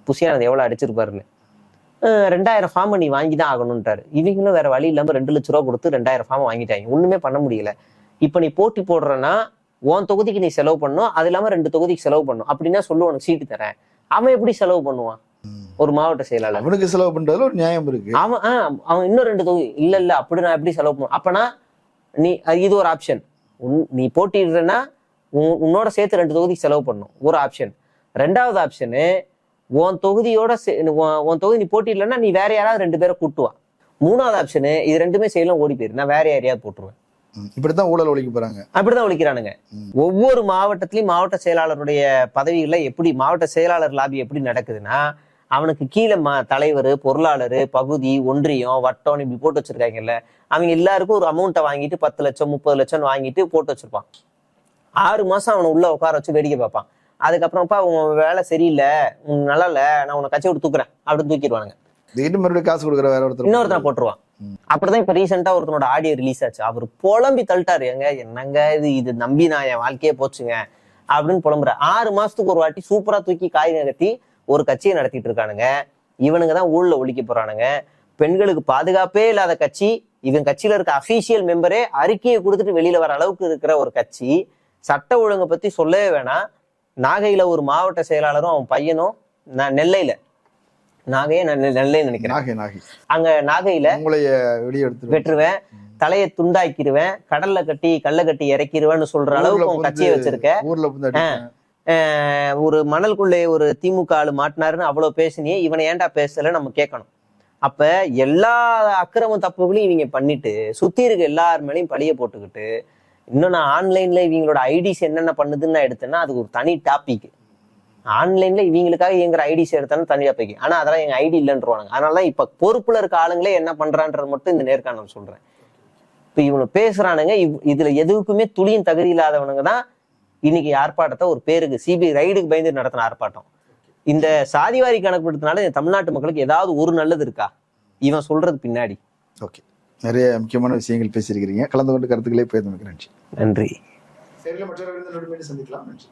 புசியானது எவ்வளவு அடிச்சிருப்பாருன்னு. 2000 ஃபார்ம் நீ வாங்கி தான் ஆகணும்ட்டாரு. இவங்களும் வேற வழி இல்லாம 2 லட்ச ரூபா கொடுத்து 2000 ஃபார்ம் வாங்கிட்டாங்க. ஒண்ணுமே பண்ண முடியல. இப்ப நீ போட்டி போடுறன்னா உன் தொகுதிக்கு நீ செலவு பண்ணும், அது இல்லாம 2 தொகுதிக்கு செலவு பண்ணும். அப்படின்னா சொல்லு உனக்கு சீட்டு தரேன். அவன் எப்படி செலவு பண்ணுவான்? ஒரு மாவட்ட செயலாளர் அவனுக்கு செலவு பண்றதுல ஒரு நியாயம் இருக்கு. அவன் இன்னும் 2 தொகுதி இல்ல அப்படி நான் எப்படி செலவு பண்ணும்? அப்பனா நீ இது ஒரு ஆப்ஷன். நீ போட்டிடுறன்னா உன்னோட சேர்த்து 2 தொகுதிக்கு செலவு பண்ணும், ஒரு ஆப்ஷன். 2வது ஆப்ஷனு, உன் தொகுதியோட உன் தொகுதி நீ போட்டிடலன்னா நீ வேற யாராவது 2 பேரை கூட்டுவா. 3வது ஆப்ஷனு, இது 2மே செய்யலாம், ஓடி போயிரு, நான் வேற யாரையாவது போட்டுருவேன். இப்படித்தான் ஊழல் ஒழிக்க போறாங்க. அப்படிதான் ஒழிக்கிறானுங்க. ஒவ்வொரு மாவட்டத்திலயும் மாவட்ட செயலாளருடைய பதவிகளை எப்படி மாவட்ட செயலாளர் லாபி எப்படி நடக்குதுன்னா, அவனுக்கு கீழே தலைவர், பொருளாளர், பகுதி, ஒன்றியம், வட்டம் இப்படி போட்டு வச்சிருக்காங்கல்ல, அவங்க எல்லாருக்கும் ஒரு அமௌண்ட்டை வாங்கிட்டு 10 லட்சம் 30 லட்சம் வாங்கிட்டு போட்டு வச்சிருப்பான். 6 மாசம் அவனை உள்ள உட்கார வச்சு வேடிக்கை பார்ப்பான். அதுக்கப்புறம்ப்பா உன் வேலை சரியில்லை, உன் நல்லா இல்ல, நான் உன்னை கட்சி விட்டு தூக்குறேன் அப்படின்னு தூக்கிடுவானுங்க. மறுபடியும் காசு கொடுக்குற வேற ஒருத்தர் இன்னொருத்தனை போட்டுருவான். அப்படிதான் இப்ப ரீசெண்டா ஒருத்தனோட ஆடியோ ரிலீஸ் ஆச்சு. அவர் புலம்பி தள்ளிட்டாரு, என்னங்க இது நம்பி நான் என் வாழ்க்கையே போச்சுங்க அப்படின்னு புலம்புற. 6 மாசத்துக்கு ஒரு வாட்டி சூப்பரா தூக்கி காய் கட்டி ஒரு கட்சியை நடத்திட்டு இருக்கானுங்க. இவனுங்க தான் ஊழல ஒழிக்க போறானுங்க. பெண்களுக்கு பாதுகாப்பே இல்லாத கட்சி, இவன் கட்சியில இருக்க அபிஷியல் மெம்பரே அறிக்கையை கொடுத்துட்டு வெளியில வர அளவுக்கு இருக்கிற ஒரு கட்சி. சட்ட ஒழுங்கை பத்தி சொல்லவே வேணாம். நாகையில ஒரு மாவட்ட செயலாளரும் அவன் பையனும், நெல்லையில நெல்லைன்னு நினைக்கிறேன், அங்க நாகையில வெட்டுருவேன், தலையை துண்டாக்கிடுவேன், கடல்ல கட்டி கல்ல கட்டி இறக்கிடுவேன்னு சொல்ற அளவுக்கு உன் கட்சியை வச்சிருக்க. ஒரு மணல்குள்ளே ஒரு திமுக ஆளு மாட்டினாருன்னு அவ்வளவு பேசினியே, இவனை ஏன்டா பேசல நம்ம கேட்கணும். அப்ப எல்லா அக்கிரம தப்புகளையும் இவங்க பண்ணிட்டு சுத்தி இருக்க எல்லார் மேலையும் பழிய போட்டுக்கிட்டு, இன்னும் நான் ஆன்லைன்ல இவங்களோட ஐடிஸ் என்னென்ன பண்ணுதுன்னு நான் எடுத்தேன்னா அது ஒரு தனி டாபிக். ஆன்லைன்ல இவங்களுக்காக இயங்குற ஐடிஸ் எடுத்தாலும் தனி டாபிக். ஆனா அதெல்லாம் எங்க ஐடி இல்லைன்றுவாங்க. அதனாலதான் இப்ப பொறுப்புல இருக்க ஆளுங்களே என்ன பண்றான்றது மட்டும் இந்த நேர்காணல் சொல்றேன். இப்ப இவனு பேசுறானுங்க, இதுல எதுக்குமே துளியும் தகுதி இல்லாதவனுங்க தான் இன்னைக்கு ஆர்ப்பாட்டத்தை ஒரு பேருக்கு சிபிஐ ரைடுக்கு பயந்து நடத்தின ஆர்ப்பாட்டம். இந்த சாதிவாரி கணக்குப்படுத்தினால தமிழ்நாட்டு மக்களுக்கு ஏதாவது ஒரு நல்லது இருக்கா இவன் சொல்றது பின்னாடி? ஓகே, நிறைய முக்கியமான விஷயங்கள் பேசியிருக்கிறீங்க. கலந்து கொண்டு கருத்துக்களே போயிருந்தமைக்கு நன்றி. நன்றி. சரி, மற்றவர்கள் சந்திக்கலாம். நன்றி.